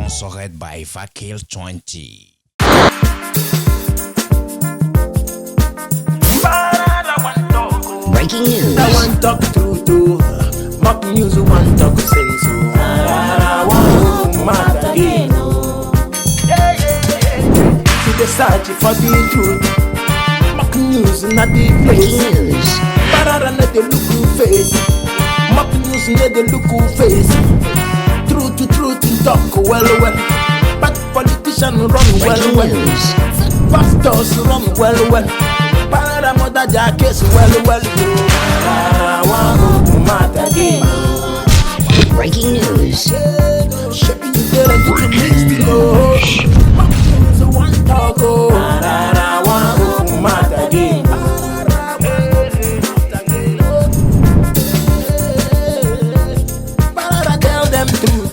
sponsored by Vakil 20. Breaking news. I want talk true to mock news. Want talk sense. I want mad again. To the search for the truth. Mock news not the place. Breaking news. Pararan not the look face. Mock news not the look face. Truth to truth talk well. But politicians run Breaking well. news. Pastors run well. Pararan mother jackets well. I want to mad again. Breaking news. Shaping the to the mix, so one talk, I want to mad again. Tell them truth.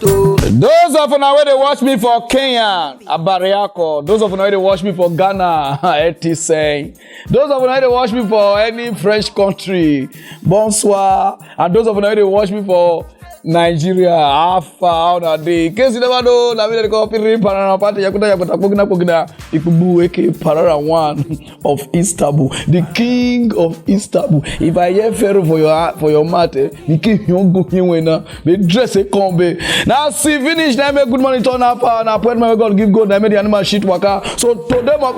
Those of you where they watch me for Kenya, Abariako. Those of you where they watch me for Ghana, Etiseng. Those of you where they watch me for any French country, Bonsoir. And those of you where they watch me for Nigeria, Alpha, on a day. In case you never know, na me dey call Pararan party. Yakuta pogina. Ikubu aka Pararan one of Istanbul, the king of Istanbul. If I hear Pharaoh for your matter, the king yon go winner. Be dress a combe. Now see finish. Now make good money turn up. Now appointment God give God. Now make the animal shit waka. So today mock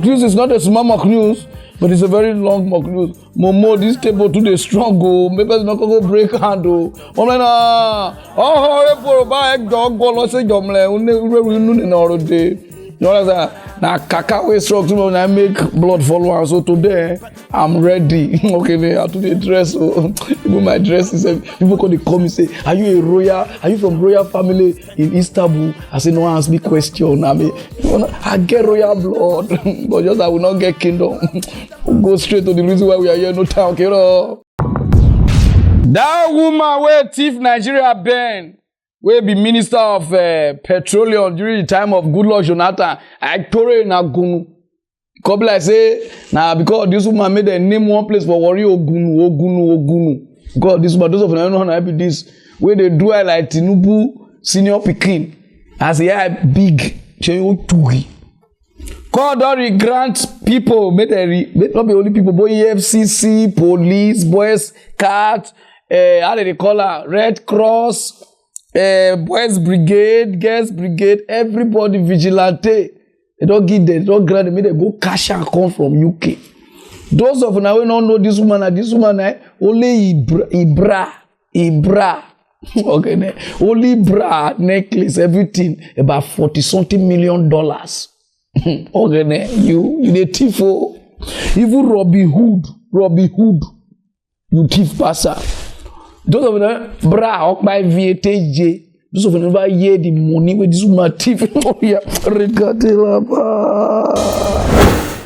news is not a small mock news. But it's a very long mock news. Momo, this table today strong go. Maybe it's not gonna go break hand. Oh, you understand? Now, kaka we strong to me. I make blood follow. So today, I'm ready. Okay, I have to dress. Even my dress is. People call me say, "Are you a royal? Are you from royal family in Istanbul?" I say, "No one ask me question." I get royal blood, but just I will not get kingdom. We'll go straight to the reason why we are here. No time, okay? That woman where thief Nigeria Ben. We be minister of petroleum during the time of Goodluck Jonathan. I tore in Agunu. Couple I say, now because this woman made a name one place for worry Ogunu. God, this woman, those of you don't know how to this. Where they do I like Tinubu senior pikin. I say, yeah, big. God don't grant people, not be only people, but EFCC, police, boys, cat, how do they call her? Red Cross. Boys brigade, girls brigade, everybody vigilante. They don't give them, they don't grant them, they go cash and come from UK. Those of now we don't know this woman, only Ibra. Okay, only bra, necklace, everything, about $40-something million. Okay, you the thief, even Robin Hood, you thief passer. Those of them, bra, up by VATJ. Those of them never hear the money with this motive.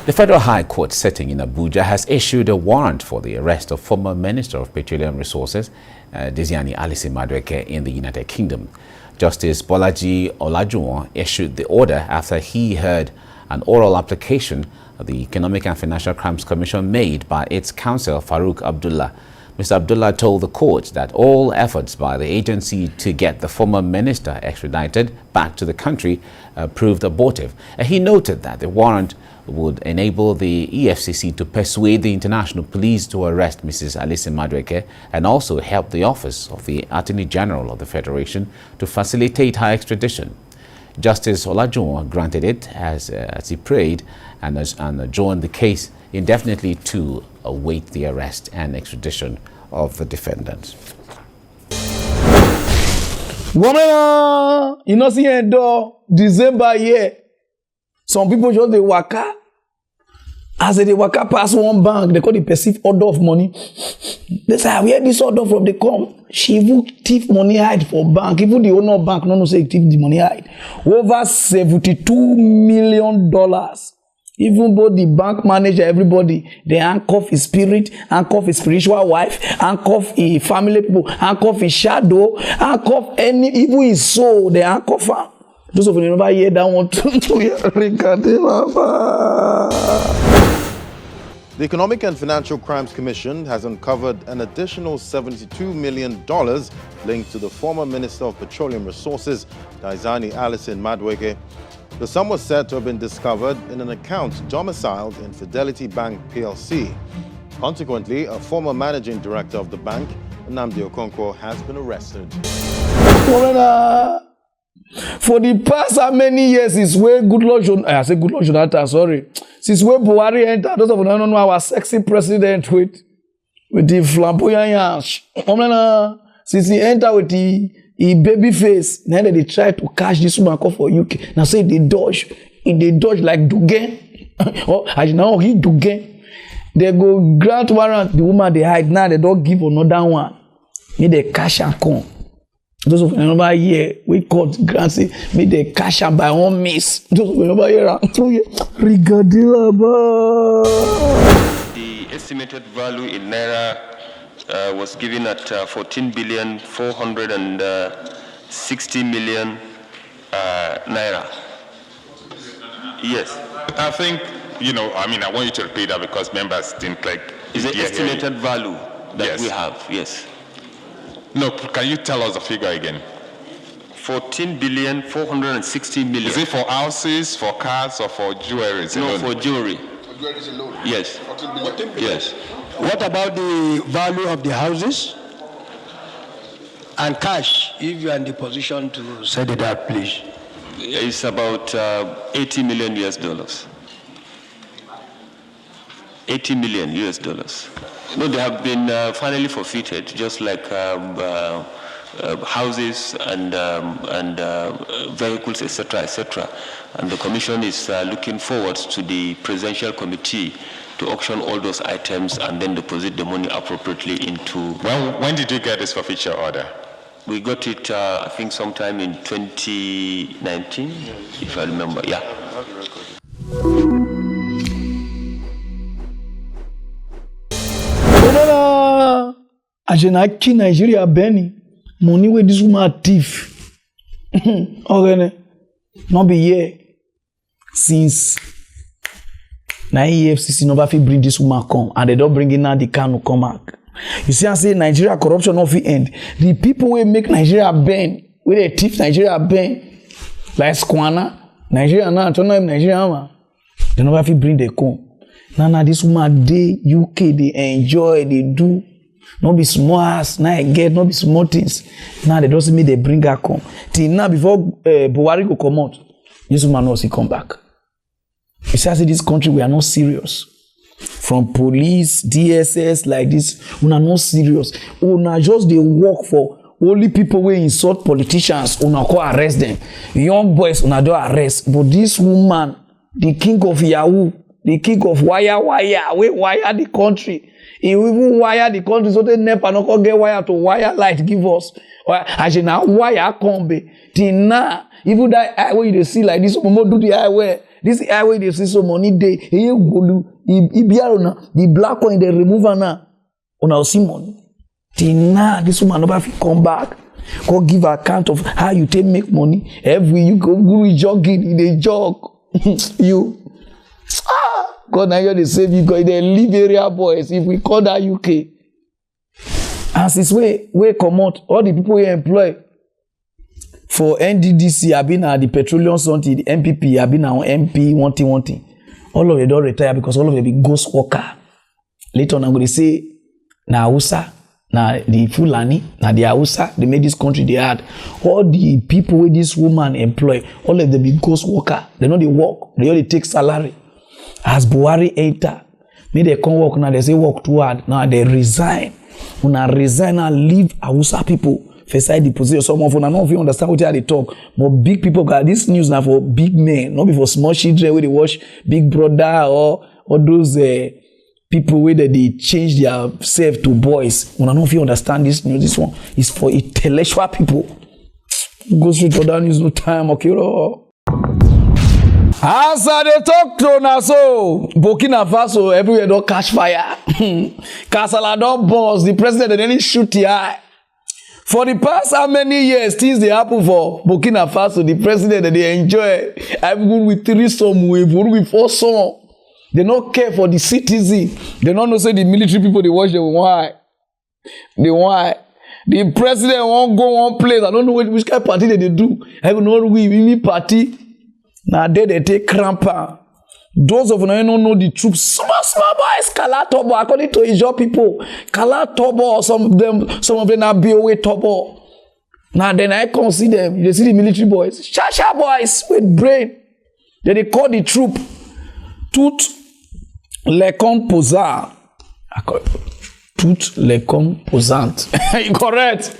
The Federal High Court sitting in Abuja has issued a warrant for the arrest of former Minister of Petroleum Resources, Diezani Madueke, in the United Kingdom. Justice Bolaji Olajuwon issued the order after he heard an oral application the Economic and Financial Crimes Commission made by its counsel, Farouk Abdullah. Mr. Abdullah told the court that all efforts by the agency to get the former minister extradited back to the country proved abortive. He noted that the warrant would enable the EFCC to persuade the international police to arrest Mrs. Alison Madueke and also help the office of the Attorney General of the Federation to facilitate her extradition. Justice Olajuwon granted it as he prayed and adjourned the case indefinitely to await the arrest and extradition of the defendants. Woman, you know, see a door December year. Some people just they waka. As they waka pass one bank, they call the perceived order of money. They say, where this order from they come? She even thief money hide for bank. Even the owner of bank no say thief the money hide. Over $72 million. Even both the bank manager, everybody, they handcuff his spirit, handcuff his spiritual wife, handcuff his family people, handcuff his shadow, handcuff any, even his soul, they handcuff her. Those of you never hear that one to hear. The Economic and Financial Crimes Commission has uncovered an additional $72 million linked to the former Minister of Petroleum Resources, Diezani Madueke. The sum was said to have been discovered in an account domiciled in Fidelity Bank PLC. Consequently, a former managing director of the bank, Nnamdi Okonkwo, has been arrested. For the past how many years since where Jonathan, sorry. Since where Buhari entered, those of you don't know our sexy president with the flamboyant yash. Since he entered with the baby face, now they try to catch this woman call for UK. Now say they dodge like Dugan. Oh, I know he Dugan. They go grant warrant, the woman they hide. Now they don't give another one. May they cash and come. Those of you remember here, we called grant say, may they cash and by one miss. Those of you remember here, the estimated value in Naira was given at 14,460 million Naira. Yes. I think, I want you to repeat that because members didn't like. Is the estimated value that we have, yes. No, can you tell us the figure again? 14,460 million. Is it for houses, for cars, or for jewelry? No, for jewelry. For jewelry alone? Yes. 14 billion. Yes. What about the value of the houses and cash, if you are in the position to set it out, please? It's about $80 million US. $80 million US. No, they have been finally forfeited, just like houses and vehicles, etc., etc. And the commission is looking forward to the presidential committee to auction all those items and then deposit the money appropriately into. When did you get this forfeiture order? We got it, I think, sometime in 2019, if I remember. Yeah. Ajenaki Nigeria Benny money where this woman thief. Okay, not be here since na EFCC never fit bring this woman come and they don't bring in now the Kanu come back. You see, I say Nigeria corruption not fit end. The people will make Nigeria bend, where they thief Nigeria bend, like Squana, Nigeria now, turn on Nigeria man. They never fit bring the come. Now this woman they UK they enjoy, they do. Not be small ass, now I get, not be small things. Now they don't see me, they bring her come. Till now, before Buhari go come out, this woman knows he come back. You see, I say this country, we are not serious. From police, DSS, like this, we are not serious. We are just they work for only people who insult politicians, we are call arrest them. Young boys, we don't arrest. But this woman, the king of Yahoo, the king of wire, we wire the country. He even wire the country so they never not get wire to wire light give us. As now wire come be. Till now, even that highway they see like this, Momo do the highway. This highway they see so money day. He go do. He be around the black one they remove now. Una see money. Till now, this woman never fit come back. Go give account of how you take make money. Every you go jogging, they jog. You. God now they save you because they leave area boys if we call that UK. And since we come out, all the people we employ for NDDC have been at the petroleum something, the MPP have been on MP one thing. All of them don't retire because all of them be ghost worker. Later on I'm going to say na Hausa, na the Fulani, na the Hausa, they made this country they had. All the people with this woman employ, all of them be ghost worker. They know they work, they only take salary. As Buhari enter, may they come work now, they say work too hard. Now they resign. When I resign and leave Hausa people beside the position. Some of you, I don't know if you understand what they talk, but big people got this news now for big men, not for small children where they watch Big Brother or those people where they change their self to boys. When I don't know if you understand this news, this one is for intellectual people. Go straight to that news, no time, okay? As they talk to now, so Burkina Faso everywhere don't catch fire. Kasala don't boss. The president didn't shoot the eye. For the past how many years things they happen for Burkina Faso, the president that they enjoy. I've gone with 3 some, we've gone with 4 some. They don't care for the citizen. They don't know say the military people they watch them. Why? The president won't go one place. I don't know which kind of party they do. I don't know we party. Now they take crampa. Those of you who don't know the troops, small boys, Kala Tobo, according to Ijo people, Kala Tobo, some of them are BOA Tobo. Now then I can see them. You see the military boys, Shasha boys with brain. Then they call the troop tout les composants. Tout les composants. Correct.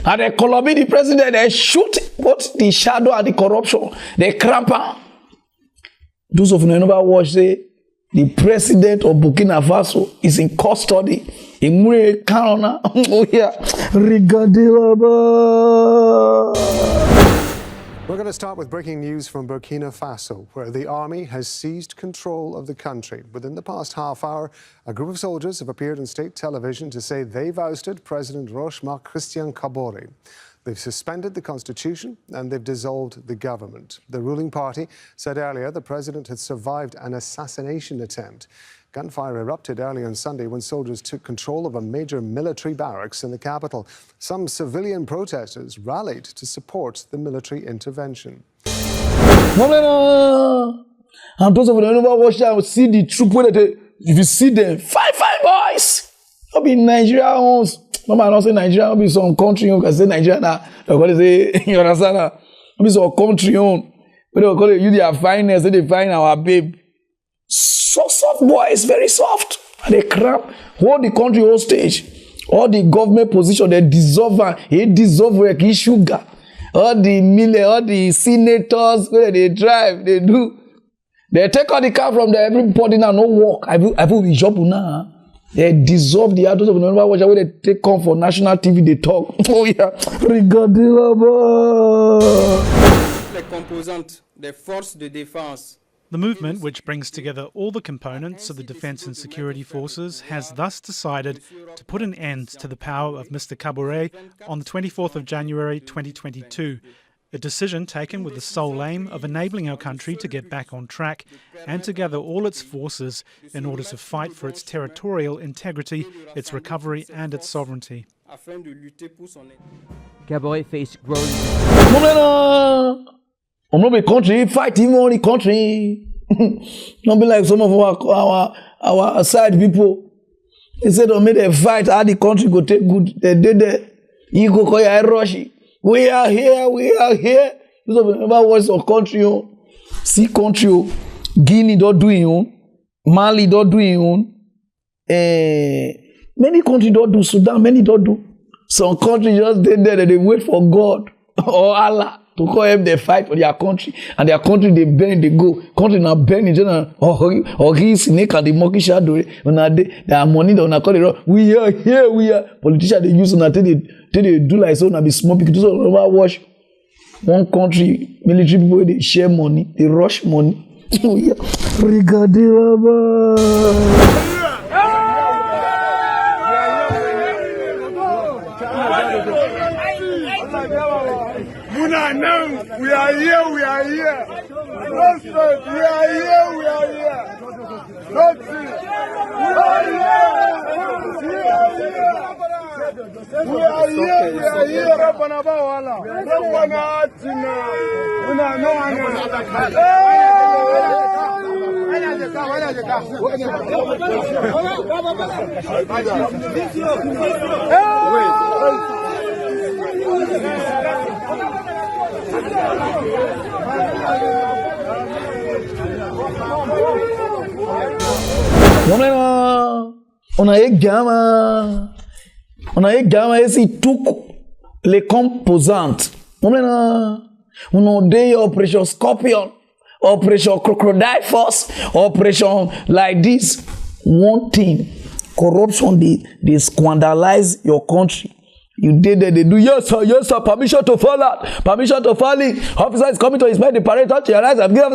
And they Colombia the president, they shoot both the shadow and the corruption. They cramp. Those of you who never watch say the president of Burkina Faso is in custody. Oh yeah. We're going to start with breaking news from Burkina Faso, where the army has seized control of the country. Within the past half hour, a group of soldiers have appeared on state television to say they've ousted President Roch-Marc Christian Kabore. They've suspended the constitution and they've dissolved the government. The ruling party said earlier the president had survived an assassination attempt. Gunfire erupted early on Sunday when soldiers took control of a major military barracks in the capital. Some civilian protesters rallied to support the military intervention. And those of you who never watch that will see the troop where if you see them, fight boys! Not be Nigeria owns. No man not say Nigeria, not be some country you can say Nigeria now. They call it say you understand that? Not be some country own. But they call it you their finest, they find our babe. So soft boys, very soft. And they crap, hold the country hostage. All the government position, they dissolve like sugar. All the senators, where they drive, they do. They take all the car from there, everybody now no work. I will be job now. They dissolve the others of the number watch where they take come for national TV, they talk. Oh yeah. Regardez là-bas. Les composantes des forces de défense. The movement, which brings together all the components of the defence and security forces, has thus decided to put an end to the power of Mr. Kabore on the 24th of January 2022, a decision taken with the sole aim of enabling our country to get back on track and to gather all its forces in order to fight for its territorial integrity, its recovery and its sovereignty. Kabore faced growing... I'm not be country, fight him on the country. Not be like some of our side people. Instead of make a fight, how the country go take good. They did that. You go call your rush. We are here. Those of you never watch some country. See country. Guinea don't do it. Mali don't do it. Many countries don't do. Sudan, many don't do. Some countries just did there and they wait for God or Allah to call them, they fight for their country, and their country they bend, they go. Country now bend in general. Or he snake and the monkey shadow. When they have money, they call it. We are here. Politicians they use on until they do like so. Now be small because those never watch one country military people they share money, they rush money. Regardez là-bas. We are here. Not straight. We are here. Not see. We are here. Rabbana bawala. Rabbana atina. On a gamma ici tout les composantes. On a des opération Scorpion, opération Crocodile Force, operation like this. One thing, corruption they scandalize your country. You did that, they do, yes sir, permission to fall out. Officer is coming to inspect the parade, touch your eyes, and give us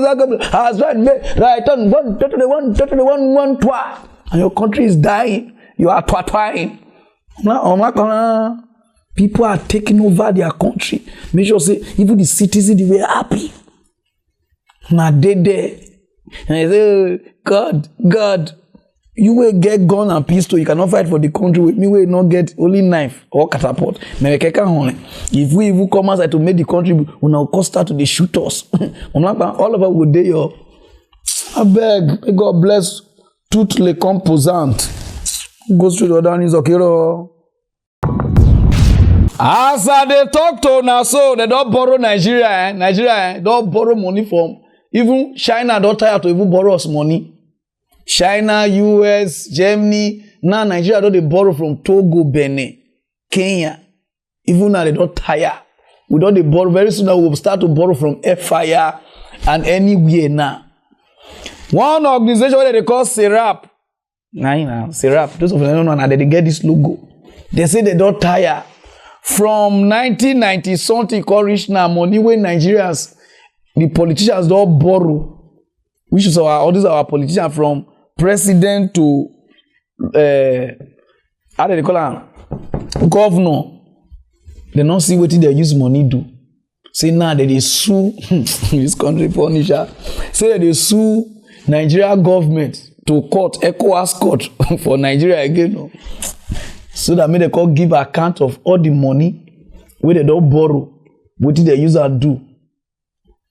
right on 1, twice. And your country is dying. You are twatwine. People are taking over their country. Make sure say, even the citizens, they were happy. Now they there. And I say, God, you will get gun and pistol, you cannot fight for the country with me, will not get only knife or catapult. If we even come outside to make the country, we will now start to the shoot us. All of us will do your. I beg, may God bless toutes les composantes. Goes through the other news, okay? As they talk to now, so they don't borrow Nigeria. Nigeria don't borrow money from even China. Don't tire to even borrow us money. China, US, Germany. Now Nigeria don't they borrow from Togo, Benin, Kenya. Even now they don't tire. We don't they borrow. Very soon we will start to borrow from FIR and anywhere now. One organization that they call SERAP. SERAP. Those of them don't know, they get this logo. They say they don't tire. From 1990 something called rich now money when Nigerians, the politicians don't borrow. Which is all these our politicians from president to how do they call them? Governor. They don't see what they use money do. Say now that they sue this country Punisher. Say that they sue Nigeria government to court, ECOWAS court for Nigeria again. No? So that may they call give account of all the money where they don't borrow, what did the user do?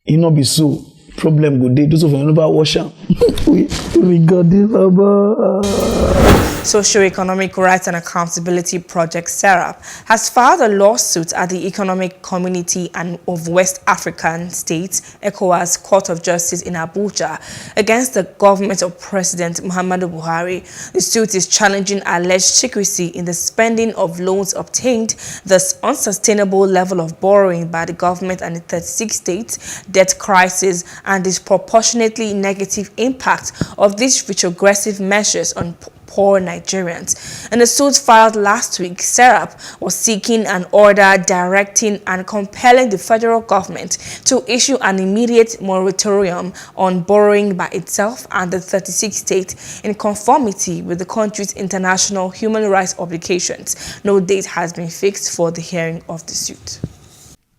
It not be so. Problem good day. Those of you never wash them. We got this about. Socio-Economic Rights and Accountability Project SERAP has filed a lawsuit at the Economic Community of West African States, ECOWAS Court of Justice in Abuja, against the government of President Muhammadu Buhari. The suit is challenging alleged secrecy in the spending of loans obtained, thus unsustainable level of borrowing by the government and the 36 states, debt crisis, and disproportionately negative impact of these retrogressive measures on poor Nigerians. In a suit filed last week, SERAP was seeking an order directing and compelling the federal government to issue an immediate moratorium on borrowing by itself and the 36 states in conformity with the country's international human rights obligations. No date has been fixed for the hearing of the suit.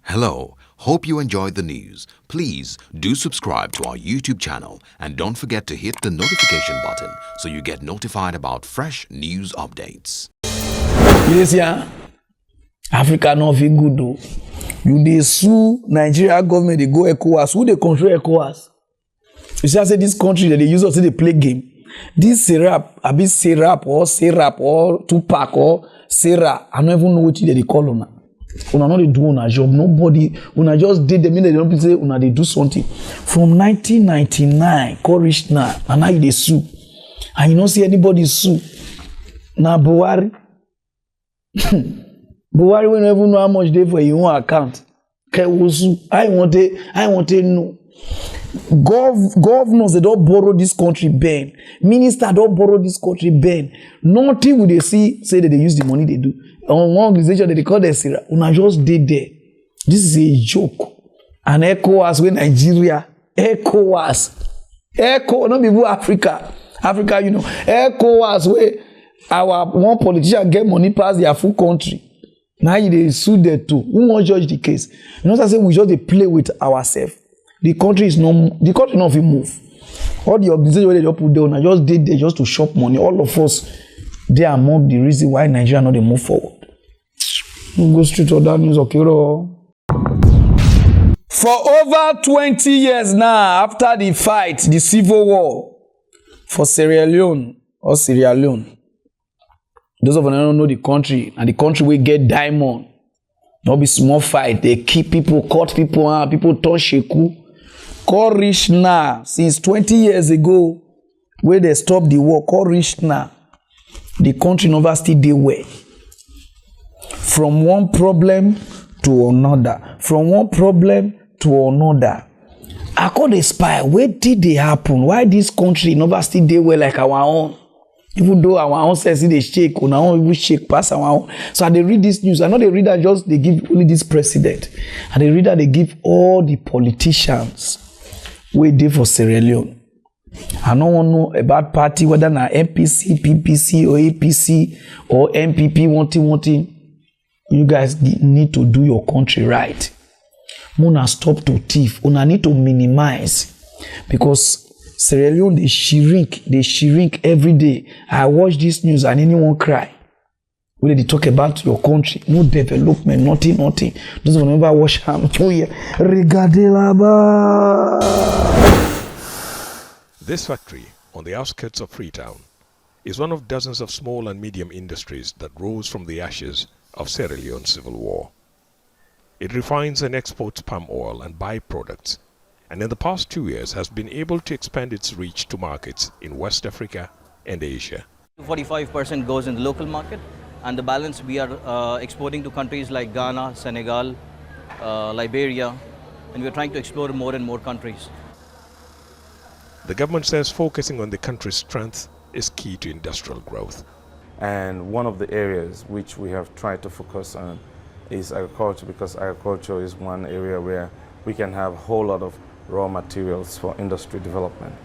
Hello. Hope you enjoyed the news. Please do subscribe to our YouTube channel and don't forget to hit the notification button so you get notified about fresh news updates. Yes, yeah. Africa not very good though. You they sue Nigeria government, they go ECOWAS. Who they control ECOWAS? You see, I say this country that they use us to play game. This SERAP, a bit SERAP or Tupac or SERA, I don't even know what they call on. Una not they do on a job. Nobody, una just did the minute they don't say una they do something. From 1999, call rich now, and now they sue. And you don't see anybody sue. Now Buhari. Buhari will never know how much they for your own account. I want to know. Governors, they don't borrow this country Ben. Minister don't borrow this country Ben. Nothing will they say that they use the money they do. On one organization that they call the SERAP, una just did there. This is a joke. And ECOWAS with Nigeria. ECOWAS, not people Africa, you know. ECOWAS where our one politician get money past their full country. Now they sue there too. Who won't judge the case? You know what I'm saying? We just they play with ourselves. The country not even move. All the organizations where they just put down, I just did there just to shop money. All of us, they are among the reason why Nigeria not they move forward. We'll go straight to that news, okay? For over 20 years now, after the fight, the civil war for Sierra Leone, those of you don't know the country, and the country will get diamond. Not be small fight. They keep people, cut people, people turn sheku. Call rich now. Since 20 years ago, where they stopped the war, call rich now. The country never still dey well. From one problem to another. From one problem to another. I call the spy. Where did they happen? Why this country never still dey well like our own? Even though our own says they shake, our own we shake past our own. So I they read this news. I know they read that just they give only this president. And they read that they give all the politicians where they for Sierra Leone. I don't want to know about party, whether na MPC, PPC, or APC, or MPP, one thing. You guys need to do your country right. Muna stop to thief. Una need to minimize. Because Sierra Leone, they shrink every day. I watch this news and anyone cry. When they talk about your country, no development, nothing. Those who never watch him, This factory on the outskirts of Freetown is one of dozens of small and medium industries that rose from the ashes of Sierra Leone's civil war. It refines and exports palm oil and byproducts, and in the past 2 years has been able to expand its reach to markets in West Africa and Asia. 45% goes in the local market, and the balance we are exporting to countries like Ghana, Senegal, Liberia, and we're trying to explore more and more countries. The government says focusing on the country's strength is key to industrial growth. And one of the areas which we have tried to focus on is agriculture, because agriculture is one area where we can have a whole lot of raw materials for industry development.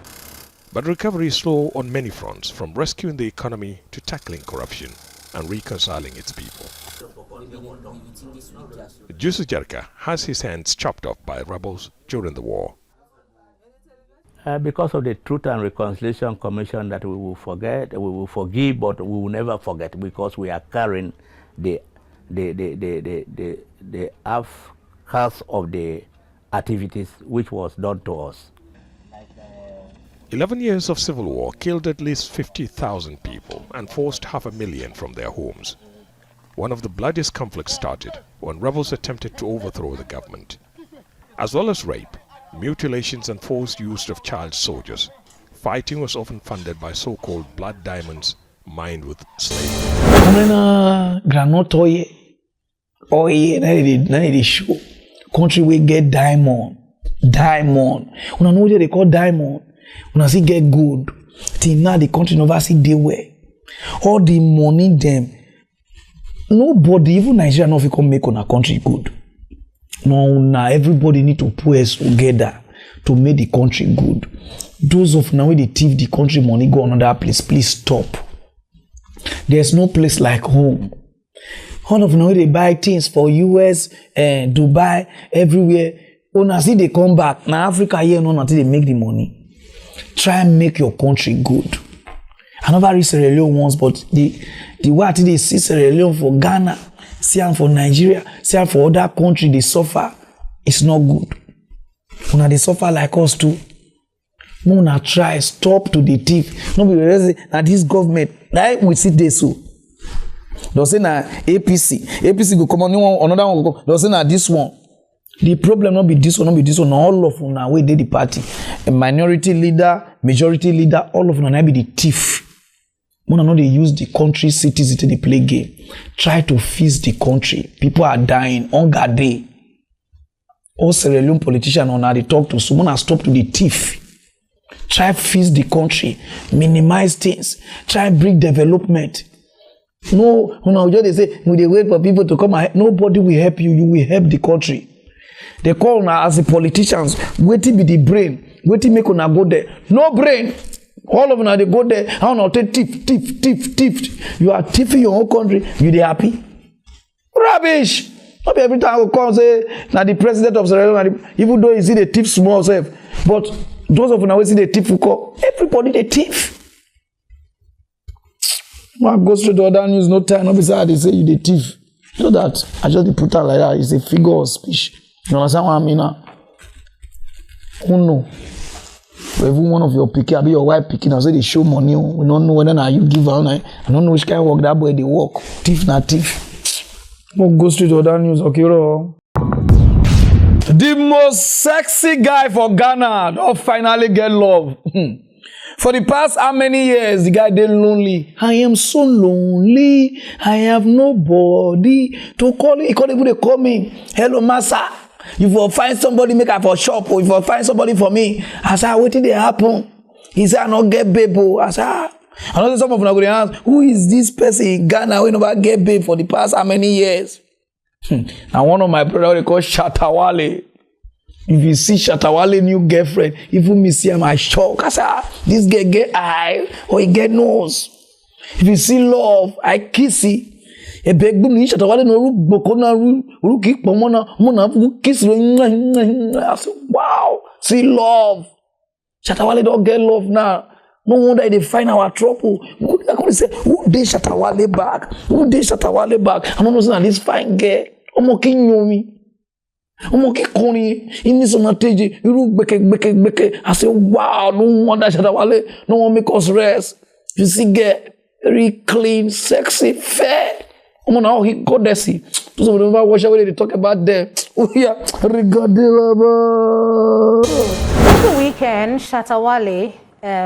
But recovery is slow on many fronts, from rescuing the economy to tackling corruption and reconciling its people. Jusu Jarka has his hands chopped off by rebels during the war. Because of the Truth and Reconciliation Commission that we will forget, we will forgive, but we will never forget, because we are carrying the outcasts of the activities which was done to us. 11 years of civil war killed at least 50,000 people and forced 500,000 from their homes. One of the bloodiest conflicts started when rebels attempted to overthrow the government. As well as rape, mutilations and forced use of child soldiers, fighting was often funded by so-called blood diamonds mined with slavery. Show country we get diamond. Una know what they call diamond. Una see get good. Till now the country never see they were. All the money them. Nobody, even Nigeria, no fit come make on a country good. No, everybody need to put us together to make the country good. Those of now they thief the country money go another place, please stop. There's no place like home. All of now they buy things for US and Dubai, everywhere. When see they come back, now Africa here no until they make the money. Try and make your country good. I never read Sierra Leone once, but the way they see Sierra Leone for Ghana, see them for Nigeria, see them for other countries, they suffer. It's not good. When they suffer like us too, Muna try stop to the thief. No be that this government that we see this so. They say na APC go come on another one go come. They say na this one. The problem not be this one, all of them now we did the party. A minority leader, majority leader, all of them now be the thief. Muna know they use the country cities to the play game. Try to fix the country. People are dying, hunger day. All Sierra Leone politicians on how they talk to someone has stopped to the thief. Try fix the country, minimize things, try bring development. No, just they say we they wait for people to come ahead. Nobody will help you, you will help the country. They call now as the politicians, waiting be the brain, waiting make una go there. No brain. All of them they go there, how not take thief. You are thieving your own country, you they happy? Rubbish! Not every time I come say now the president of Sierra Leone, even though you see the thief small self, but those of them see the thief who call everybody the thief. I go straight to other news, no time, no beside they say you the thief. You know that I just put out like that, it's a figure of speech. You understand what I mean now? Who know? Even one of your picking, be your wife picking, I say they show money. We don't know whether now you give out. I don't know which kind of work that boy they work. Thief na thief. We'll go straight to other news, okay? The most sexy guy for Ghana don't finally get love. For the past how many years the guy dey lonely? I am so lonely. I have nobody to call. He can't even call me. Hello, massa. If you find somebody, make up for shop, or if you find somebody for me, I say, what did they happen? He said, I not get babe. I say, I know some of them are going to ask, who is this person in Ghana? We never get babe for the past how many years? Now one of my brother they call Shatta Wale. If you see Shatta Wale new girlfriend, even me see him, I shock. I say, this girl get eye or he get nose. If you see love, I kiss it. A big boom, Shatta Wale no root, bokona root, kick pomona, mona, kiss. I say, wow, see love. Shatta Wale don't get love now. No wonder they find our trouble. We could say, who did Shatta Wale back? Who did Shatta Wale back? I'm not saying this fine girl. I'm okay, Yomi. I'm okay, Connie. In this on a stage, you beke. I say, wow, no wonder Shatta Wale. No one make us rest. You see, get very clean, sexy, fair. I'm on how he got there. See, so whenever watch away, they talk about them. Oh yeah, regarding over the weekend, Shatta Wale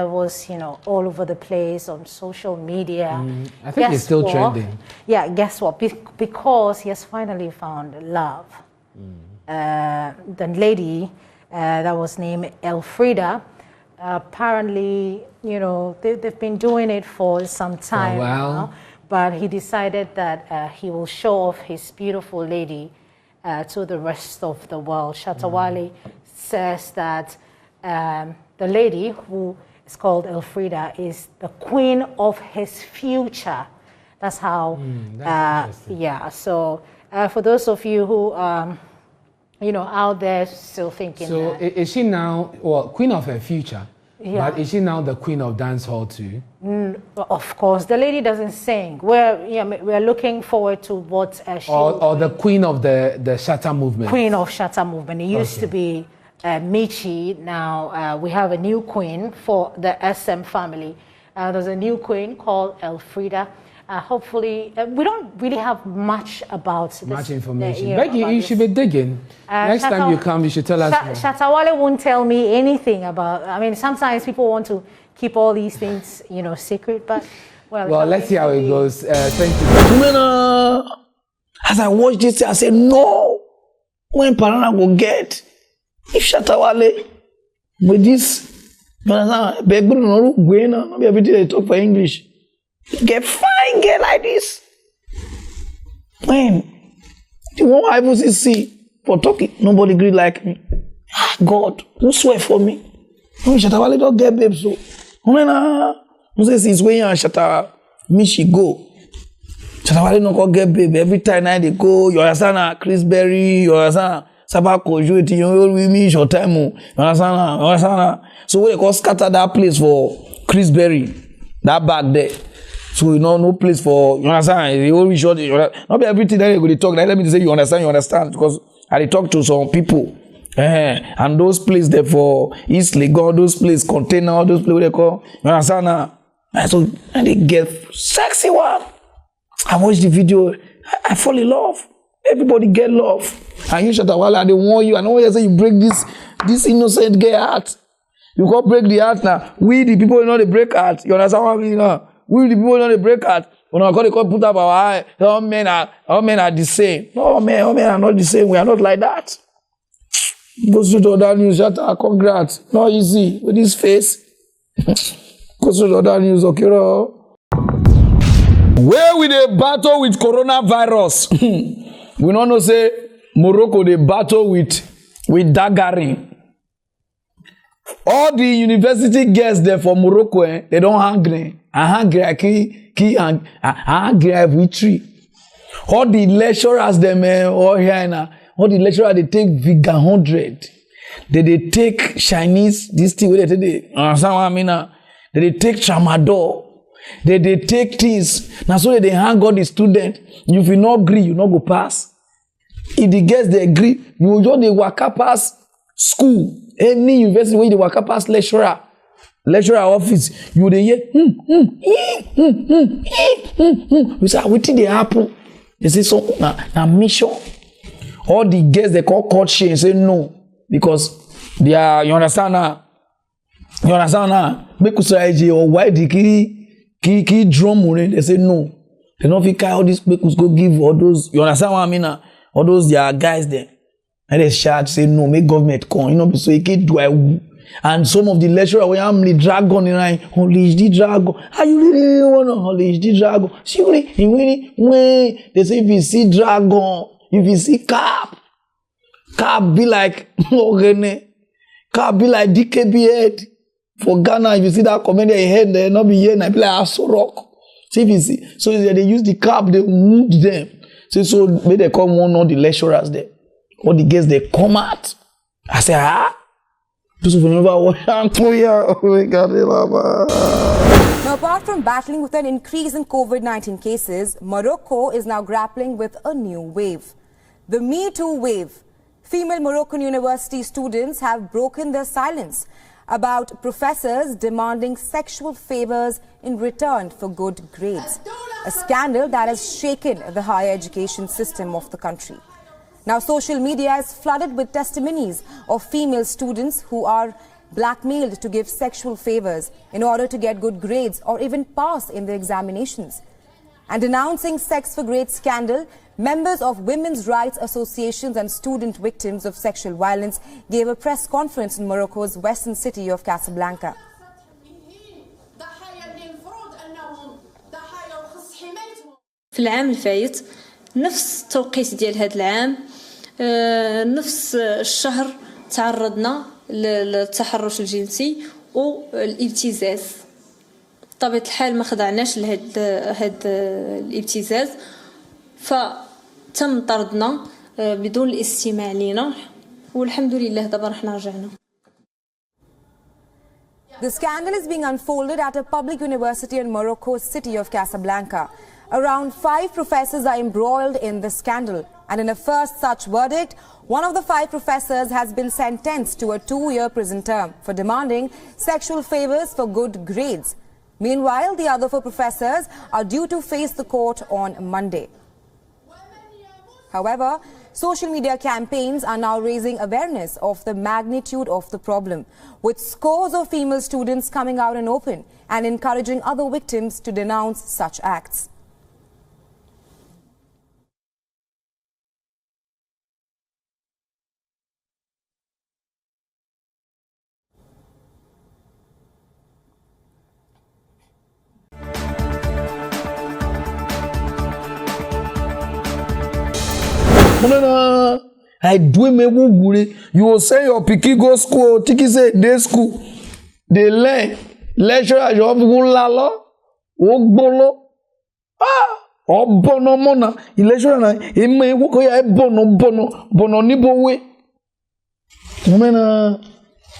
was, all over the place on social media. I think it's still trending. Yeah, guess what? Because he has finally found love. The lady that was named Elfrida, apparently, they've been doing it for some time now. But he decided that he will show off his beautiful lady to the rest of the world. Shatta Wale says that the lady, who is called Elfrida, is the queen of his future. That's how, yeah. So for those of you who, out there still thinking so that. Is she now, queen of her future? Yeah. But is she now the queen of dancehall too? Of course, the lady doesn't sing. We're looking forward to what she or the queen of the Shatta movement. Queen of Shatta movement. It used to be Michi. Now we have a new queen for the SM family. There's a new queen called Elfrida. Hopefully, we don't really have much about this. Much information. Becky, you should be digging. Next time you come, you should tell us more. Shatta Wale won't tell me anything about. I mean, sometimes people want to keep all these things, secret. But well, let's see how it goes. Thank you. As I watch this, I say no. When Pararan will get if Shatta Wale with this, not be everything they talk for English. Get fine, get like this. When the one I ever see for talking, nobody agree like me. God, who swear for me? No, Shatta Wale don't get babe so. Who says he's way on Shatta, me she go. Shatta Wale no go get babe. Every time they go, you understand? Chris Berry, you understand? Sabako, you with me short time. You understand? So we go scatter that place for Chris Berry, that back there. So no place for, you understand? They always short. Not be everything that they go to talk. Let me say you understand, because I talk to some people, and those places there for East Legon, those places contain all those places they call. You understand now? So and they get sexy one. I watch the video. I fall in love. Everybody get love. And you Shatta Wale, they warn you. I know you say you break this innocent gay heart. You can't break the heart now. We the people they break heart. You understand what I mean now? We the people they break heart. When I call put up our eye, all men are the same. No, all men are not the same. We are not like that. Go to the other news, Shatta, congrats. Not easy with this face. Go to the other news, okay? Where we dey battle with coronavirus? We don't know say Morocco they battle with daggering. All the university girls there for Morocco, they don't hungry. Hungry with tree. All the lecturers them all here now. All the lecturers they take vegan 100. They take Chinese this thing where they understand what I mean now. They take tramadol. They take things. Now so they hang all the student. If you not agree, you not go pass. If the girls they agree, you just they waka pass school. Any university where they waka pass lecturer office, you they hear You say what did they happen? They say so na mission. All the girls they call court shame say no because they are you understand now. Make us or why the key drum money they say no. They don't fit carry all these make us go give all those you understand what I mean now? All those their guys there. And they charge say no, make government come. You know, so you can't do it. And some of the lecturers we am the dragon in line, holy the dragon. Are you really wanna holy the dragon? See when they say if you see dragon, if you see cap be like cap be like DKB head. For Ghana, if you see that comedian head there, not be here, and be like Aso Rock. See if you see. So they use the cap, they move them. So maybe they come one of the lecturers there. All the girls they come out. I say, Those of you never watch. Oh my God, Now, apart from battling with an increase in COVID-19 cases, Morocco is now grappling with a new wave. The Me Too wave. Female Moroccan university students have broken their silence about professors demanding sexual favors in return for good grades. A scandal that has shaken the higher education system of the country. Now, social media is flooded with testimonies of female students who are blackmailed to give sexual favors in order to get good grades or even pass in the examinations. And denouncing sex for grades scandal, members of women's rights associations and student victims of sexual violence gave a press conference in Morocco's western city of Casablanca. في العام الفايت نفس التوقيت ديال هذا العام نفس الشهر تعرضنا للتحرش الجنسي والابتزاز. بطبيعة الحال ما خضعناش لهذا الابتزاز فتم طردنا بدون الاستماع لنا والحمد لله دابا رحنا رجعنا. The scandal is being unfolded at a public university in Morocco's city of Casablanca. Around 5 professors are embroiled in the scandal, and in a first such verdict, one of the 5 professors has been sentenced to a 2-year prison term for demanding sexual favors for good grades. Meanwhile, the other 4 professors are due to face the court on Monday. However, social media campaigns are now raising awareness of the magnitude of the problem, with scores of female students coming out in open and encouraging other victims to denounce such acts. I do me wugure. You will send your pikin go school, tiki say day school. They learn. Lecturer job go lalo. Ogbolo. Obono mona. Lecturer na eme wo ya bono ni bowe.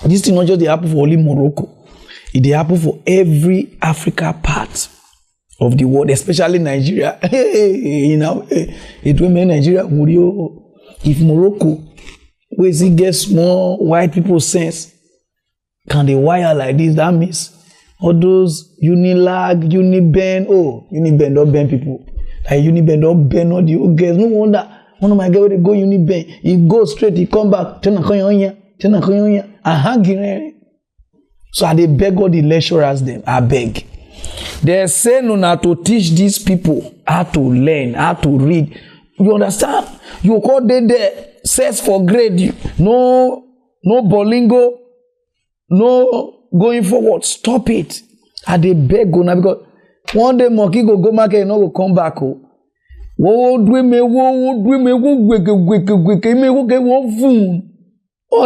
This thing not just dey happen for only Morocco. It dey happen for every Africa part of the world, especially Nigeria. You know, it will make Nigeria worry. If Morocco, where it gets more white people sense, can they wire like this? That means all those Unilag, Uniben, Uniben don't bend people. Like Uniben don't bend all the old girls. No wonder one of my girls they go Uniben, he goes straight, he come back, and hanging. So I they beg all the lecturers them. I beg. They say no now to teach these people how to learn, how to read. You understand? You call them there, search for grade. No bolingo, no going forward. Stop it. And they beg go now because one day monkey go market and no go come back. Oh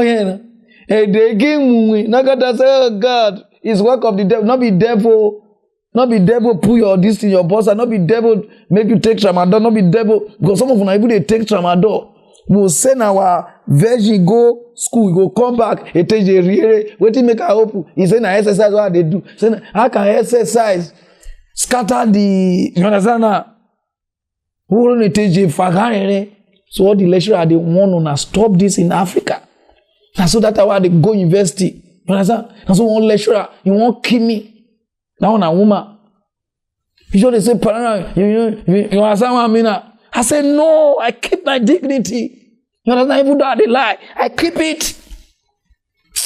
yeah. And they give me Nagata say, oh God, it's work of the devil, not be devil. Not be devil put your this in your boss, and not be devil make you take tramadol, not be devil, because some of them even they take tramadol. We will send our virgin go school, go come back, it take the real, waiting make her open. He say na exercise what they do. Say how can exercise scatter the, you understand now? Who only take the fagare? So all the lecturers they want to stop this in Africa. And so that's why they go university. You understand? And so one lecturer, you won't kill me. Now on a woman, you should say, Pararan, you understand what I mean? I said, no, I keep my dignity. You understand? Even though they lie, I keep it.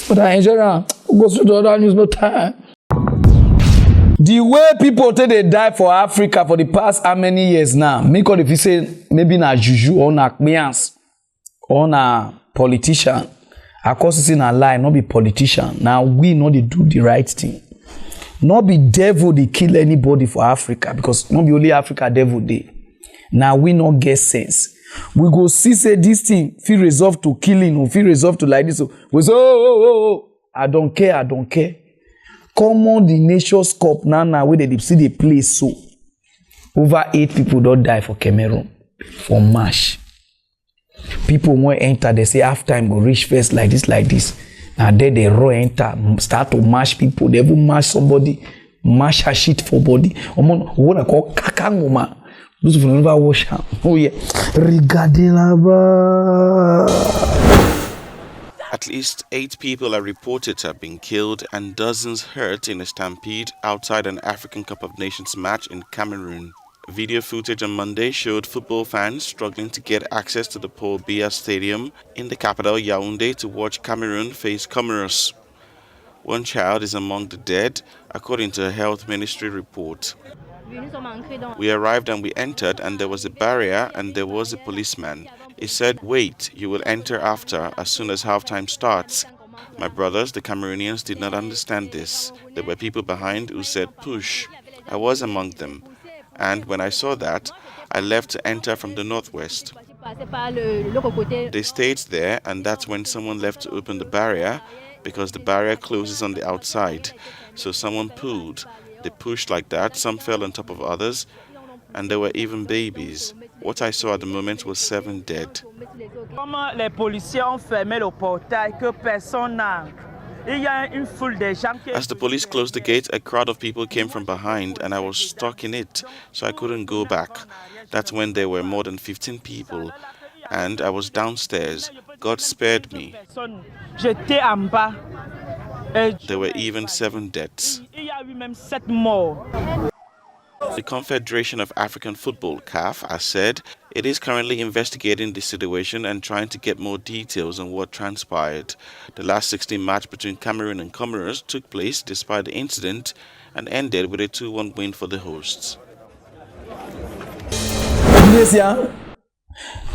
But I enjoy that. Go through the other news, no time. The way people say they die for Africa for the past how many years now? Because if you say maybe na juju or na kmians or na politician, of course it's in a lie, not be politician. Now we know they do the right thing. Not be devil they kill anybody for Africa because not be only Africa devil they. Now we not get sense. We go see say this thing feel resolved to killing or feel resolved to like this. So we say I don't care. Come on the Nations Cup now where they see the place so over 8 people don't die for Cameroon for match. People won't enter. They say half time go reach first like this. And then they raw enter, start to mash people. They even mash somebody, mash her shit for body. What I call kakangoma. Those who never wash her. Oh yeah. At least 8 people are reported to have been killed and dozens hurt in a stampede outside an African Cup of Nations match in Cameroon. Video footage on Monday showed football fans struggling to get access to the Paul Biya Stadium in the capital Yaoundé to watch Cameroon face Comoros. One child is among the dead, according to a health ministry report. We arrived and we entered, and there was a barrier and there was a policeman. He said, "Wait, you will enter after, as soon as halftime starts." My brothers, the Cameroonians, did not understand this. There were people behind who said, "Push." I was among them. And when I saw that, I left to enter from the northwest. They stayed there, and that's when someone left to open the barrier, because the barrier closes on the outside. So someone pulled. They pushed like that, some fell on top of others, and there were even babies. What I saw at the moment was 7 dead. As the police closed the gate, a crowd of people came from behind, and I was stuck in it, so I couldn't go back. That's when there were more than 15 people, and I was downstairs. God spared me. There were even 7 deaths. The Confederation of African Football, CAF, has said it is currently investigating the situation and trying to get more details on what transpired. The last 16 match between Cameroon and Comoros took place despite the incident and ended with a 2-1 win for the hosts. Tunisia,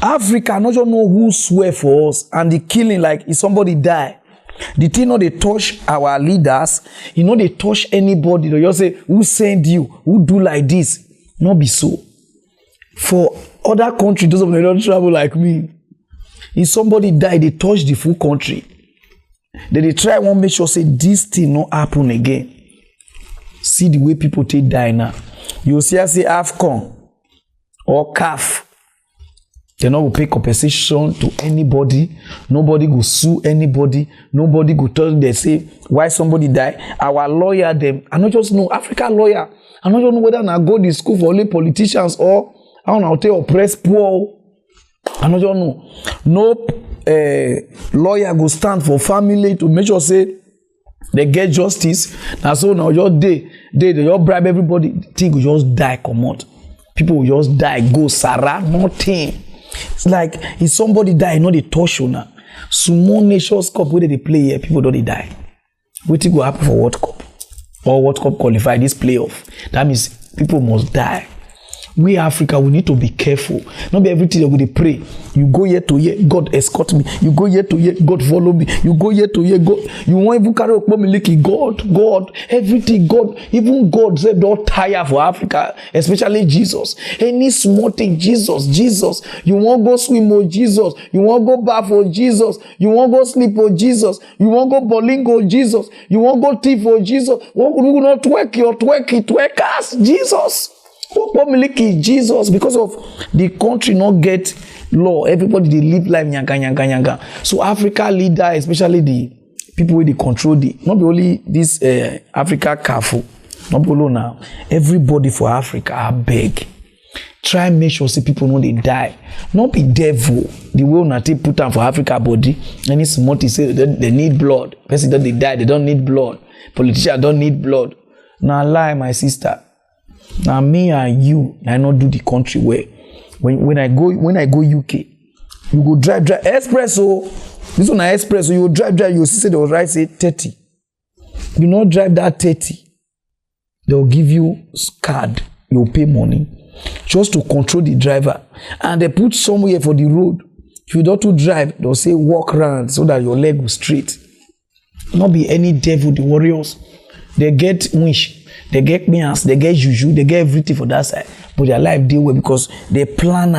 Africa not just know who swear for us, and the killing like if somebody die. The thing not they touch our leaders, you know they touch anybody. They just say, who send you? Who do like this? Not be so. For other countries, those of them they don't travel like me. If somebody die, they touch the full country. Then they try one make sure say this thing not happen again. See the way people take die now. You see I say AFCON or CAF. They not will pay compensation to anybody. Nobody go sue anybody. Nobody go tell them, they say why somebody die. Our lawyer them. I not just know African lawyer. I not just know whether I go to school for only politicians or I don't know tell oppress poor. I not just know. No lawyer go stand for family to make sure say they get justice. Now so now just they just bribe everybody. Thing will just die come out. People will just die. Go Sarah nothing. It's like if somebody die, you know they touch you now. Small Nations Cup where they play here, people don't die. What will happen for World Cup? Or World Cup qualify this playoff? That means people must die. We Africa, we need to be careful. Not be everything you're going to pray. You go here to here, God escort me. You go here to here, God follow me. You go here to here, God. You want even carry God, everything, God. Even God said don't tire for Africa, especially Jesus. Any small thing, Jesus. You want go swim for Jesus. You want go bath for Jesus. You want go sleep for Jesus. You want go bowling for Jesus. You want go thief for Jesus. You want not twerkers, Jesus. Jesus, because of the country not get law, everybody they live life nyanga. So Africa leader, especially the people where they control not only this Africa careful, not below now. Everybody for Africa, I beg. Try and make sure see people know they die. Not be devil. The way not put down for Africa body. Any small thing say they need blood. President they die, they don't need blood. Politicians don't need blood. Now lie, my sister. Now me and you, I not do the country well. When I go UK, you go drive espresso. This one is espresso. You go drive. You see say they will write say 30. You not drive that 30. They will give you card. You pay money just to control the driver, and they put somewhere for the road. If you don't to drive, they'll say walk around so that your leg will straight. Not be any devil. The warriors, they get wish. They get means, they get juju, they get everything for that side. But their life deal well because they plan.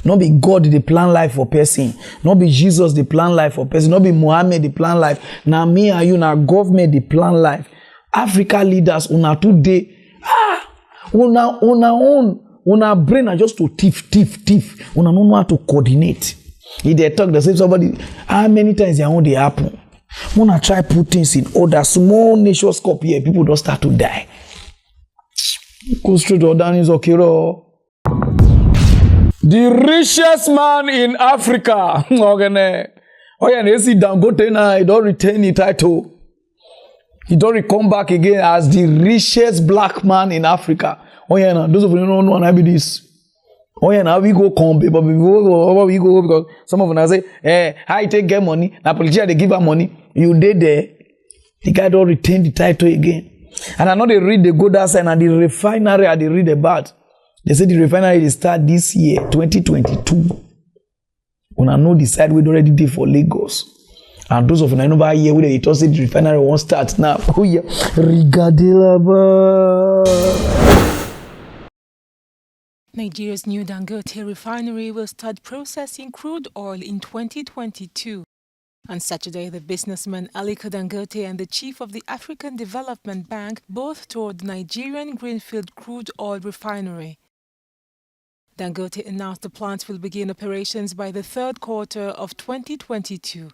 Not be God, they plan life for person. Not be Jesus, they plan life for person. Not be Muhammad, they plan life. Now me and you, now government, they plan life. Africa leaders, una today, una brain are just to thief. Una don't know how to coordinate. If they talk, they say somebody, how many times they want they happen? Wanna try put things in order. Small Nations Cup here, people don't start to die. Go straight to Odan is okay. The richest man in Africa. Oh yeah, they see Dangote now, he don't retain the title. He don't come back again as the richest black man in Africa. Oh yeah, now those of you don't know, I be this. Oh yeah, now we go come, but we go because some of them say, how you take get money? Now politicians they give her money. You did there. The guy don't retain the title again. And I know they read the good outside and the refinery they read about. They say the refinery will start this year, 2022. When I know the side we already did for Lagos. And those of you know over here, they thought the refinery won't start now. Oh yeah, Nigeria's new Dangote refinery will start processing crude oil in 2022. On Saturday, the businessman Aliko Dangote and the chief of the African Development Bank both toured the Nigerian Greenfield crude oil refinery. Dangote announced the plant will begin operations by the third quarter of 2022.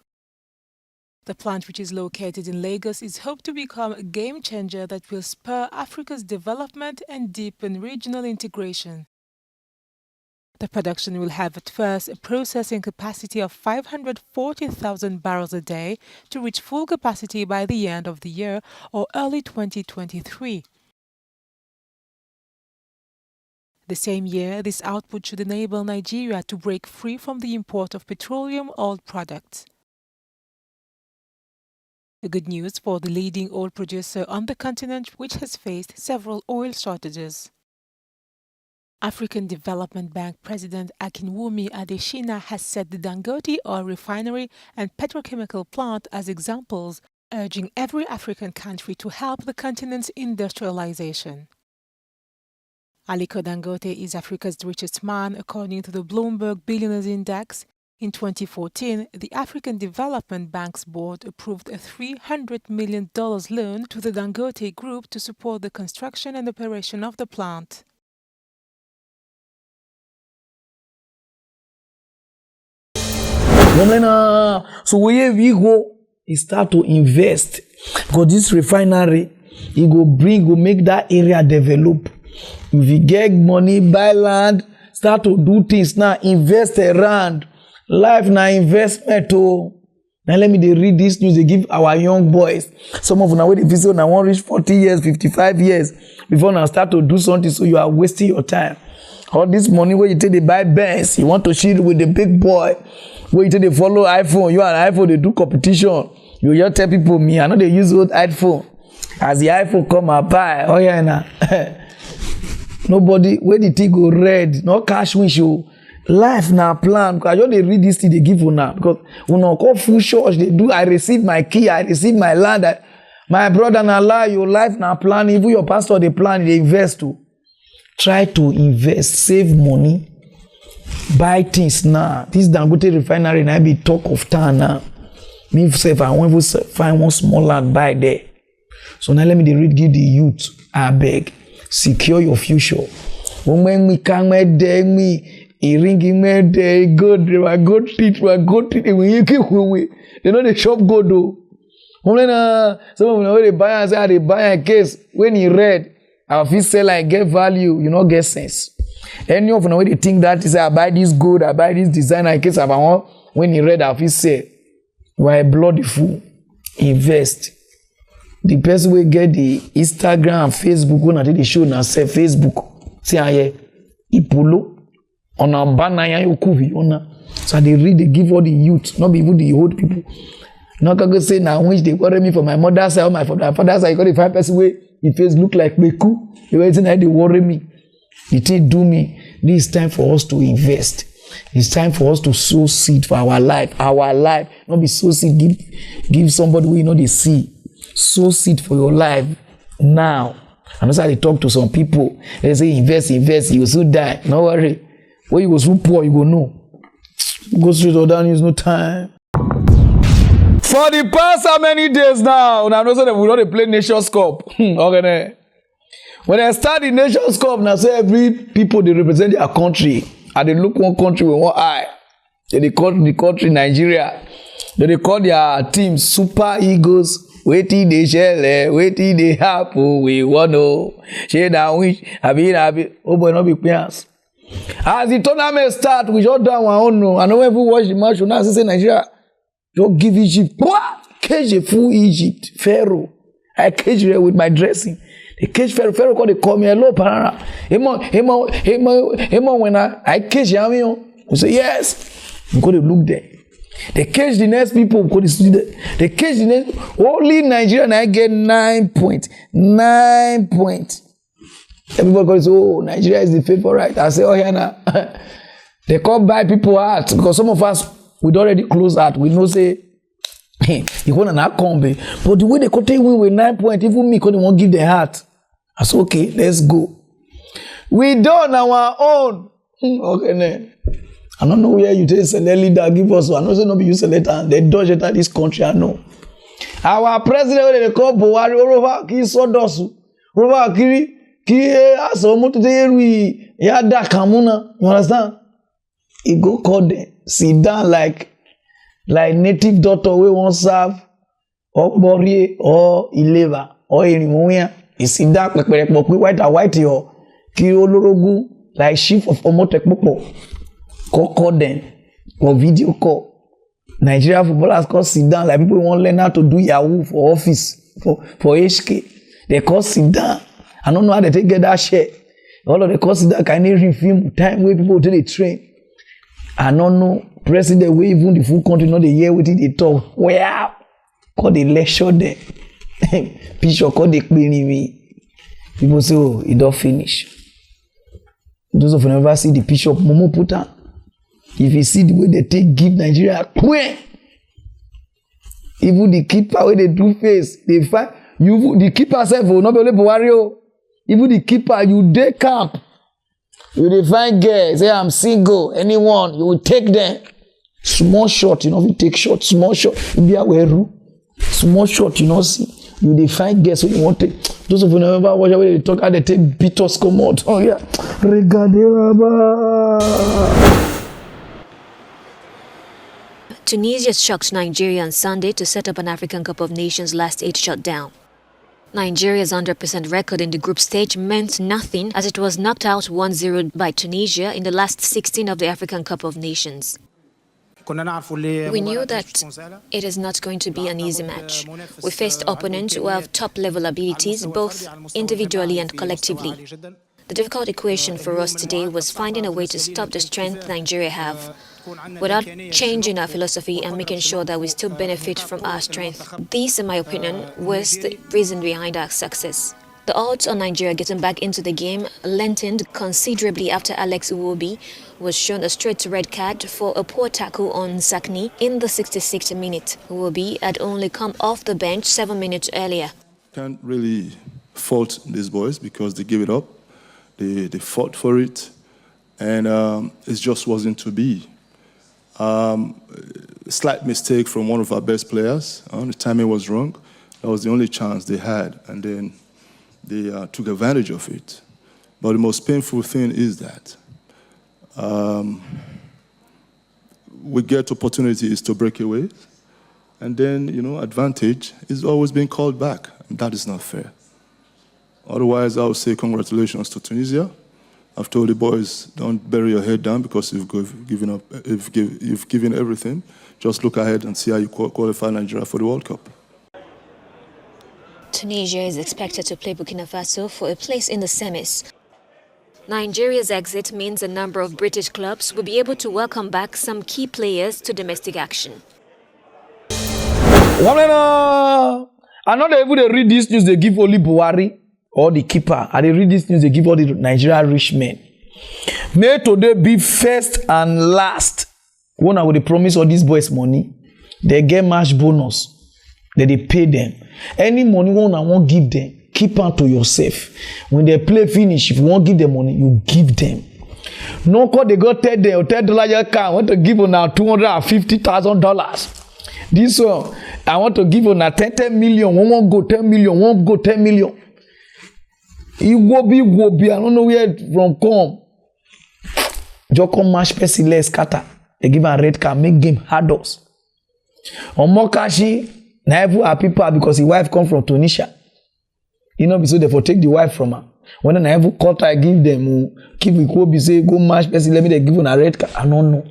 The plant, which is located in Lagos, is hoped to become a game changer that will spur Africa's development and deepen regional integration. The production will have at first a processing capacity of 540,000 barrels a day to reach full capacity by the end of the year or early 2023. The same year, this output should enable Nigeria to break free from the import of petroleum oil products. The good news for the leading oil producer on the continent, which has faced several oil shortages. African Development Bank President Akinwumi Adesina has set the Dangote oil refinery and petrochemical plant as examples, urging every African country to help the continent's industrialization. Aliko Dangote is Africa's richest man, according to the Bloomberg Billionaires Index. In 2014, the African Development Bank's board approved a $300 million loan to the Dangote Group to support the construction and operation of the plant. So where we go, we start to invest because this refinery, it go make that area develop. If you get money, buy land, start to do things now, invest around. Life now investment too. Now let me read this news they give our young boys. Some of them when they visit now want reach 40 years, 55 years before now start to do something, so you are wasting your time. All this money where you take they buy Benz, you want to shield with the big boy. Where you take they follow iPhone, you and iPhone they do competition. You just tell people me, I know they use old iPhone. As the iPhone come and buy, oh yeah now. Nobody where the thing go red, no cash win show. Life now plan because I just they read this thing they give you now because when I call full church they do. I receive my key, I receive my land. My brother now lie your life now plan. Even your pastor they plan, they invest too. Try to invest, save money, buy things now. This Dangote refinery now be talk of town now. Me self I want to find one small land buy there. So now let me give the youth. I beg, secure your future. When we come there me. He ringing me there, good treat. When you keep away, they know the shop go do. Some of them they buy and say they buy a case. When he read, I feel sell like get value, you know, get sense. Any of them when they think that is I buy this good, I buy this designer case I want. When he read, I feel say, why a bloody fool? Invest. The person will get the Instagram and Facebook when I did the show now say Facebook. See here, Ipolo. On a banner, so they read, they give all the youth, not even the old people. Not gonna say now which they worry me for my mother's side or my father's side. I got the 5% way the face look like me coup. The way they worry me, it do me. This is time for us to invest. It's time for us to sow seed for our life. Our life, not be sow seed. Give somebody who you know they see. Sow seed for your life now. And that's how they talk to some people. They say invest, you will soon die. No worry. When you go so poor, you go no. Go straight or down, use no time. For the past how many days now? Now, I'm not saying that we don't play Nations Cup. Okay. When I start the Nations Cup, now say every people they represent their country. And they look one country with one eye. They call the country Nigeria. They call their team Super Eagles. Waiting they shell, waiting they happen. We want to share that wish. Oh boy, not be players. As the tournament start, we just done our own. I know if we watch the match, now say Nigeria, just give Egypt. Cage a full Egypt. Pharaoh. I cage her with my dressing. They cage Pharaoh. Pharaoh called they call me hello, Pararan. Him when I cage Yami. I say yes. I'm going to look there. They cage the next people. They cage the next. Only Nigeria and I get 9 points. 9 points. Everybody goes, oh, Nigeria is the favorite. I say, oh, yeah, nah. They can't buy people out because some of us, we'd already close out. We know, say, you want to not come, but the way they could take win with 9 points, even me, because they won't give their heart. I said, okay, let's go. We done our own. Okay, then. I don't know where you take select leader, give us. I know say no be you select and they dodge it at this country. I know. Our president, they call Buhari, over ki sodosu, over ki aso moto we yada kamuna. You understand? He go call them, sit down like native doctor we won't serve or Borie or Ileva or Irimuya. He sit down like white or ki olorogun like chief of Omotekpopo. Call them or video call. Nigeria footballers call sit down like people won't learn how to do Yahoo for office for HK. They call sit down. I don't know how they take get that share. All of the call sit down can even film time where people take the train. I don't know president where even the full country not the year with it they talk. Wow, call the lecture there. Picture call the cleaning me. People say oh it don't finish. Those of you never see the picture of Momo Puta. If you see the way they take give Nigeria queen, even the keeper where they do face, they fight. You the keeper self will not be able to worry. Even the keeper, you day camp. You dey find girls, say I'm single, anyone, you will take them. Small shot, you know, you take shot, small shot, you be aware. Small shot, you know, see. You dey find girls, so you want to take. Those of you never watch where they talk, how they take bitters come out. Oh yeah. Tunisia shocked Nigeria on Sunday to set up an African Cup of Nations last 8 shutdown. Nigeria's 100% record in the group stage meant nothing as it was knocked out 1-0 by Tunisia in the last 16 of the African Cup of Nations. We knew that it is not going to be an easy match. We faced opponents who have top-level abilities, both individually and collectively. The difficult equation for us today was finding a way to stop the strength Nigeria have, without changing our philosophy and making sure that we still benefit from our strength. This, in my opinion, was the reason behind our success. The odds on Nigeria getting back into the game lengthened considerably after Alex Iwobi was shown a straight red card for a poor tackle on Sakni in the 66th minute. Iwobi had only come off the bench 7 minutes earlier. Can't really fault these boys because they gave it up. They fought for it, and it just wasn't to be. Slight mistake from one of our best players. The timing was wrong. That was the only chance they had, and then they took advantage of it. But the most painful thing is that we get opportunities to break away, and then, you know, advantage is always being called back. And that is not fair. Otherwise, I would say congratulations to Tunisia. I've told the boys, don't bury your head down because you've given up. You've given everything. Just look ahead and see how you qualify Nigeria for the World Cup. Tunisia is expected to play Burkina Faso for a place in the semis. Nigeria's exit means a number of British clubs will be able to welcome back some key players to domestic action. I know they even read this news, they give only Buhari or the keeper. And they read this news, they give all the Nigerian rich men. May today be first and last. When I would promise all these boys money, they get match bonus. Then they pay them. Any money one I won't give them, keep on to yourself. When they play finish, if you won't give them money, you give them. No call they go tell them, $10 car, I want to give you now $250,000. This one, I want to give you now 10 million. One won't go 10 million, one go 10 million. It will be, I don't know where it from come. Just come match person less scatter. They give a red card, make game hurdles. Omokashi, Naivu are people because his wife come from Tunisia. You know, so therefore take the wife from her. When I have caught I give them, keep we go be say go match person, let me they give on a red card. I don't know.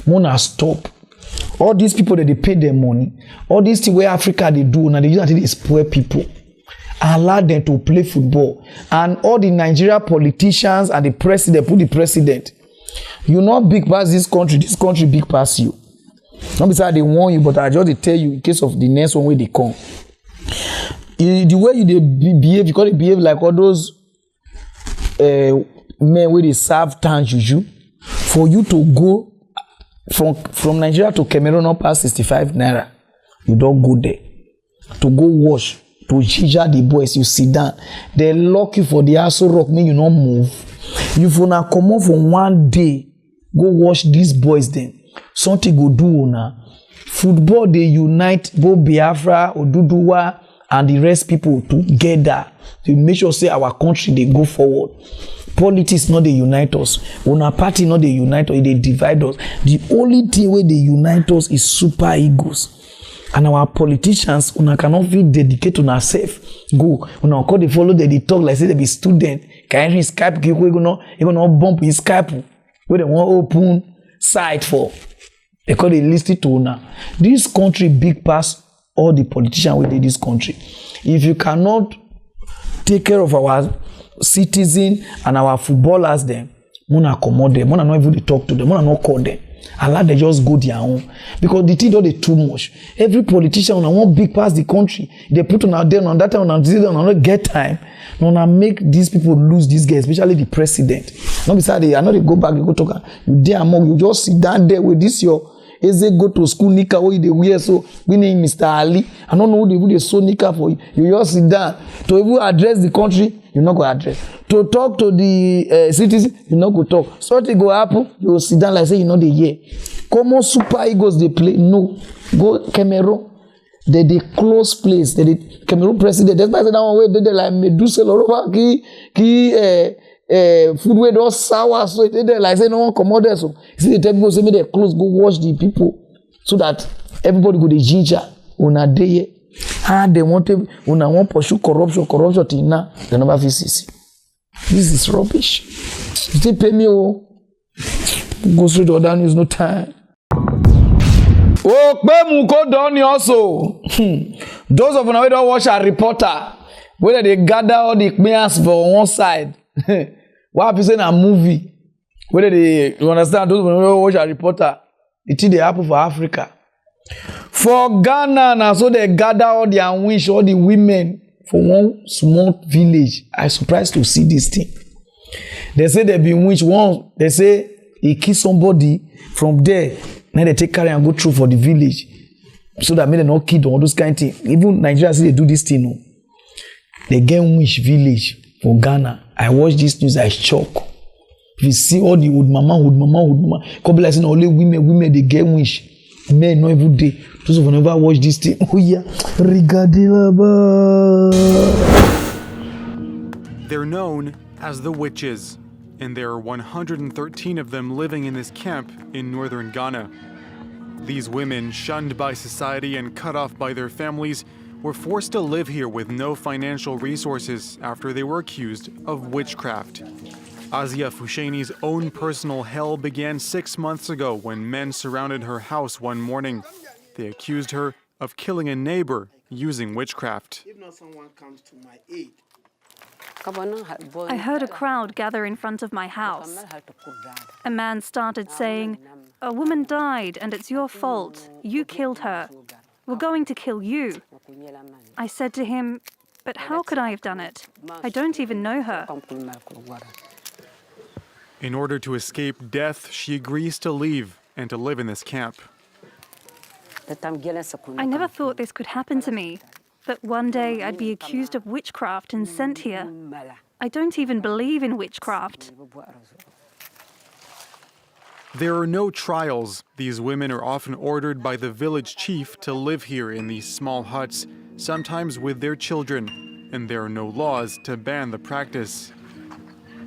Mona stop. All these people that they pay their money, all these things where Africa they do, now they use until they spoil people. Allow them to play football. And all the Nigeria politicians and the president, put the president. You not big past this country big past you. Not because they warn you, but I just tell you in case of the next one where they come. The way you they behave, because they behave like all those men where they serve town juju. For you to go from Nigeria to Cameroon not past 65 naira, you don't go there. To go wash, to ginger the boys, you sit down. They lock you for the Aso Rock, make you not move. You wanna come up for one day, go watch these boys then. Something go do una. Football they unite both Biafra, Oduduwa, and the rest people together to make sure say our country they go forward. Politics not they unite us. Una party not they unite us, they divide us. The only thing where they unite us is super egos. And our politicians, una cannot feel dedicate on ourselves. Go, una call they follow they talk like say they be student. Can you Skype? You gonna bump in Skype where they want open site for. They call it listed to una. This country big pass all the politicians within this country. If you cannot take care of our citizens and our footballers, then muna commode them. Muna not even talk to them. Muna not call them. Allah they just go their own because the thing don't they too much. Every politician on one big pass the country, they put on out there on that time on this on not get time. Not make these people lose this guy, especially the president. Not beside they, I know they go back, they go talk. You dare among you just sit down there with this your. Is they go to school nika where they wear so we name Mr. Ali. I don't know who they sew nika for you. You just sit down to even address the country. You not go address. To talk to the citizens, you not go talk. Something go happen, you sit down like say you know the year. Common super egos they play. No, go Cameroon. They close place. They Cameroon president. That's why that one way they like Medusa Lorova ki food wey don sour so they like say no one comot there so you see the tell people say make dem close go watch the people so that everybody go dey ginger una dey here dem want una wan pursue corruption till now dem never fit see this is rubbish you still pay me go straight to other news no time. Okpemu ko done also those of una wey don watch our reporter wey dey gather all the players for one side. What happens in a movie? Whether they you understand those when watch a reporter, it thing they happen for Africa. For Ghana, now so they gather all their wish, all the women for one small village. I surprised to see this thing. They say they been wish one. They say he kill somebody from there. Then they take carry and go through for the village, so that may they not kill all those kind of things. Even Nigeria say they do this thing. No, they get wish village. For Ghana, I watch this news, I shock. If you see all the old mama, couple like saying only women they get wish. Men not every day. Those who never watch this thing. Oh yeah, they're known as the witches, and there are 113 of them living in this camp in northern Ghana. These women, shunned by society and cut off by their families, were forced to live here with no financial resources after they were accused of witchcraft. Azia Fusheni's own personal hell began 6 months ago when men surrounded her house one morning. They accused her of killing a neighbor using witchcraft. I heard a crowd gather in front of my house. A man started saying, "A woman died and it's your fault. You killed her. We're going to kill you." I said to him, "But how could I have done it? I don't even know her." In order to escape death, she agrees to leave and to live in this camp. I never thought this could happen to me, that one day I'd be accused of witchcraft and sent here. I don't even believe in witchcraft. There are no trials. These women are often ordered by the village chief to live here in these small huts, sometimes with their children, and there are no laws to ban the practice.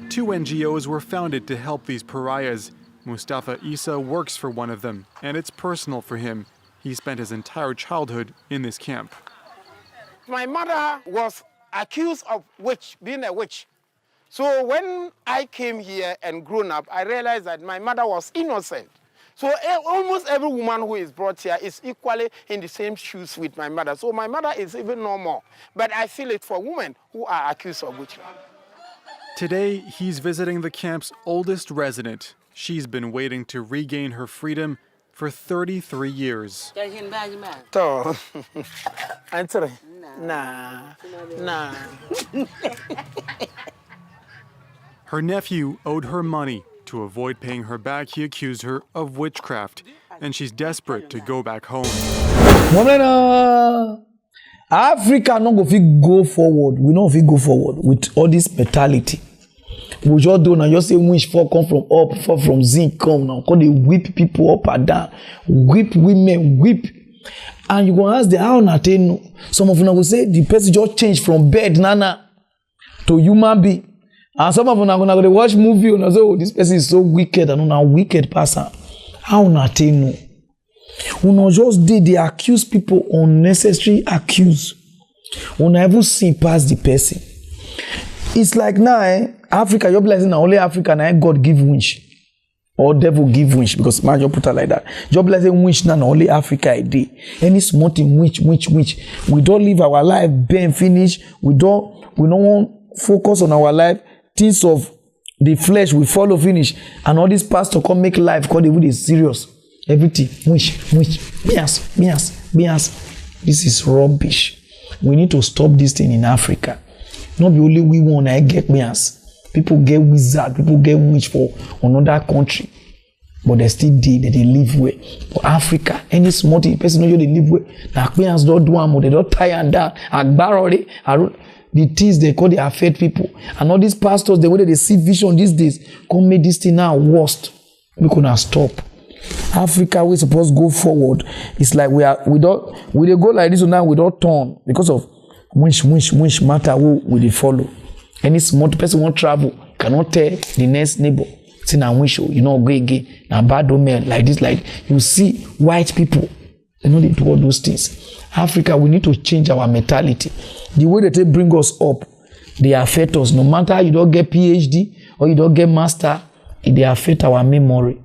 2 NGOs were founded to help these pariahs. Mustafa Isa works for one of them, and it's personal for him. He spent his entire childhood in this camp. My mother was accused of being a witch. So when I came here and grown up, I realized that my mother was innocent. So almost every woman who is brought here is equally in the same shoes with my mother. So my mother is even no more. But I feel it for women who are accused of witchcraft. Today, he's visiting the camp's oldest resident. She's been waiting to regain her freedom for 33 years. Her nephew owed her money. To avoid paying her back, he accused her of witchcraft, and she's desperate to go back home. Africa not go forward. We not go forward with all this mentality. We just do now. Just say wish for come from up, for from zinc come now. Cause they whip people up and down, whip women, whip. And you go ask them how na they know. Some of them will say the person just changed from bed nana to human being. And some of them are gonna watch movie and say, oh, this person is so wicked and a wicked person. How na they know? Una just they accuse people unnecessary accuse. Una even see past the person. It's like now, Africa, you're blessing only Africa now God give wish. Or devil give wish, because man you put it like that. You're blessing wish now only Africa a day. Any small thing wish. We don't live our life being finished. We don't want focus on our life. Things of the flesh we follow finish. And all these pastors come make life because they really serious. Everything wish. Bias. This is rubbish. We need to stop this thing in Africa. Not be only we want to get bias. People get wizard, people get witch for another country. But they still did, they live well. But Africa, any small thing, person know they live well. Now bias don't do them, they don't tie and down. The things they call they affect people. And all these pastors, the way they see vision these days, come make this thing now worst. We could not stop. Africa, we supposed to go forward. It's like we they go like this now, we don't turn because of wish matter who will they follow. Any small person won't travel, cannot tell the next neighbor. See now wish you know go again. Now bad men like this, like you see white people, they know they do all those things. Africa, we need to change our mentality. The way that they bring us up, they affect us. No matter you don't get PhD or you don't get master, they affect our memory.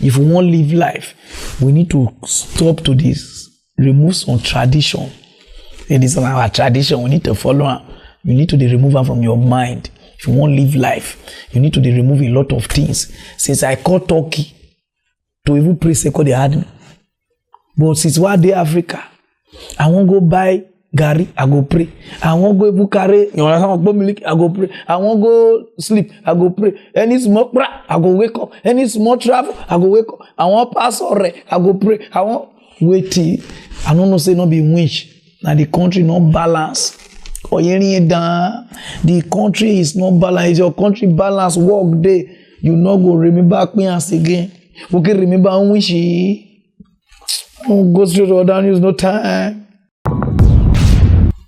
If we want to live life, we need to stop to this, remove some tradition. It is our tradition. We need to follow her. You need to remove her from your mind. If you want to live life, you need to remove a lot of things. Since I call Turkey to even pray, say they had me. But since one day Africa, I won't go buy Gary, I go pray. I won't go Bukare, you understand? I go pray. I won't go sleep, I go pray. Any small I go wake up. Any small travel, I go wake up. I want pass already, I go pray. I want wait. I don't know say not be wish. Now the country not balance. The country is not balanced. Your country balance work day. You not go remember Queens again. We can remember wishy. Don't go straight to other news, no time.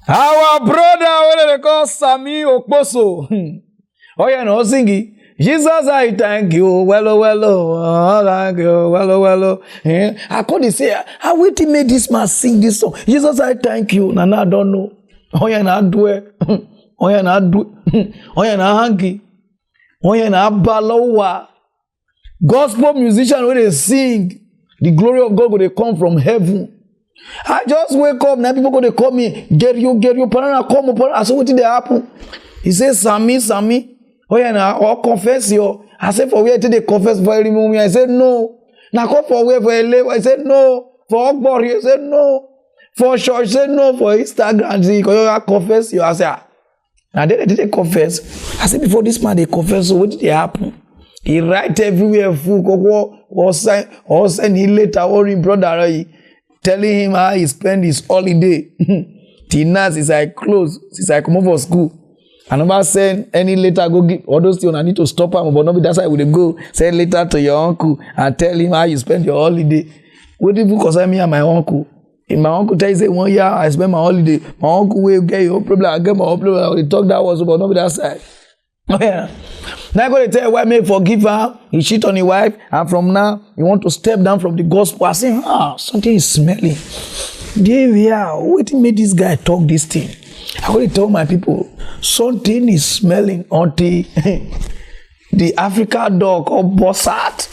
Our brother, what they call Sammie Okposo. Oh yeah, no singing. Jesus, I thank you. Well, thank you. Well. I couldn't say, I wait to make this man sing this song. Jesus, I thank you. Nana, I don't know. Oh yeah, na do it. Oh yeah, na do it. Oh yeah, na hanky. Oh yeah, na balawa. Gospel musician when they sing, the glory of God will they come from heaven. I just wake up now. People go they call me. Get you. Pararan come up. I said what did they happen? He says Sammy. Oh yeah, na I'll confess you. I said for where did they confess for every moment? I said no. Now come for where for LA? I said no. For Okbori? I said no. For church, say no. For Instagram, see, because you confess you. I say, now they didn't confess. I said before this man they confess. So what did they happen? He write everywhere full. Or send him later or him brother telling him how he spend his holiday. Till now since I close, since I come over for school, I never send any letter go give all those things. I need to stop him, but not that's why we go send letter to your uncle and tell him how you spend your holiday. What did you concern me and my uncle? If my uncle tell you say 1 year I spend my holiday, my uncle will get your problem, I get my problem. They talk that was about not that side. Oh, yeah. Now go to tell why may forgive her. He cheat on his wife, and from now he want to step down from the gospel. I say, something is smelling. There we are. What made this guy talk this thing? I want to tell my people, something is smelling until the Africa dog called Bossat.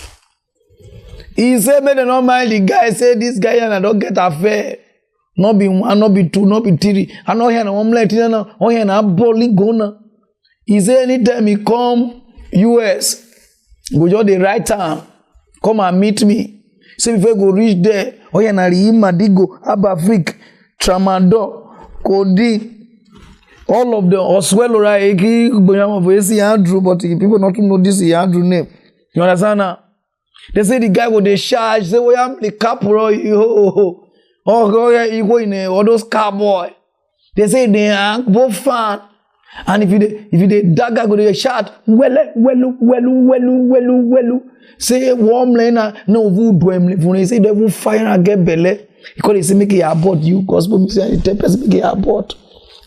He said, "May they not mind the guy. Say this guy and I don't get affair. Not be one, not be two, not be three. I know here na one like na. Oh here na bowling gonna." He said, "Anytime he come US, go just the right time. Come and meet me. Say if I go reach there, oh here na Madigo, Abafrik, Tramadol, Kodi." All of them, Oswell or Eki, Andrew, but people not know this Andrew name. You understand now? They say the guy with the charge, say, "Oh, I'm the caporal, oh, yeah, you go in all those cowboy." They say they are both fan. And if you the dagger go to shout, welu. Say warm lena, no voodoo, when they say they will fire and get belly, because they say make it abort you, gospel music, and 10% make it abort.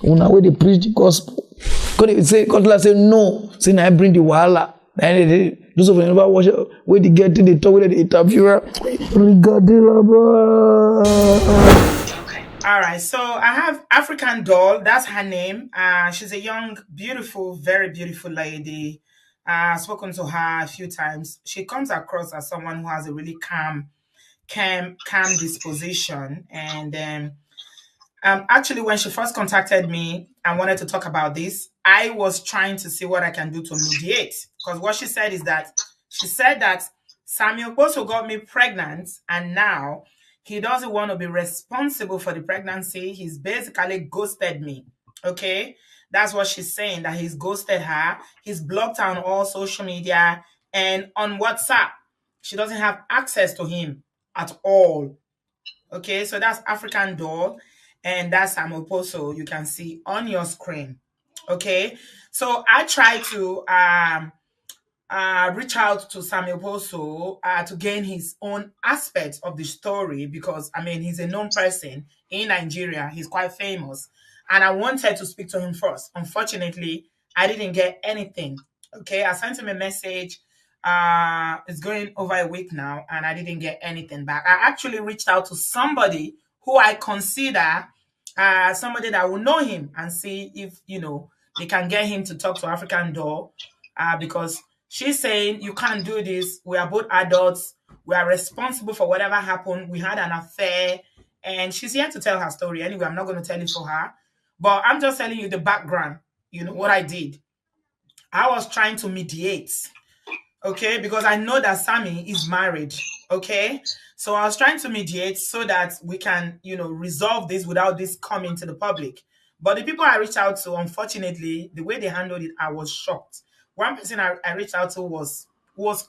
Una way they preach the gospel. Because they say, God say no. Say now I bring the wahala. And those of you never watch where they get to the talk with the interviewer. All right, so I have African Doll. That's her name. She's a young, beautiful, very beautiful lady. I've spoken to her a few times. She comes across as someone who has a really calm disposition. And actually, when she first contacted me and wanted to talk about this, I was trying to see what I can do to mediate. Because what she said is that, Sammy Okposo got me pregnant, and now he doesn't want to be responsible for the pregnancy. He's basically ghosted me. Okay? That's what she's saying, that he's ghosted her. He's blocked her on all social media and on WhatsApp. She doesn't have access to him at all. Okay? So that's African Doll. And that's Sammie Okposo, you can see on your screen. Okay, so I tried to reach out to Sammie Okposo to gain his own aspect of the story, because I mean he's a known person in Nigeria. He's quite famous, and I wanted to speak to him first. Unfortunately, I didn't get anything. Okay, I sent him a message. It's going over a week now, and I didn't get anything back. I actually reached out to somebody who I consider somebody that will know him and see if, they can get him to talk to African Doll, because she's saying, you can't do this. We are both adults. We are responsible for whatever happened. We had an affair, and she's here to tell her story. Anyway, I'm not going to tell it for her, but I'm just telling you the background, what I did. I was trying to mediate, okay, because I know that Sammy is married, okay? So I was trying to mediate so that we can, resolve this without this coming to the public. But the people I reached out to, unfortunately, the way they handled it, I was shocked. One person I reached out to was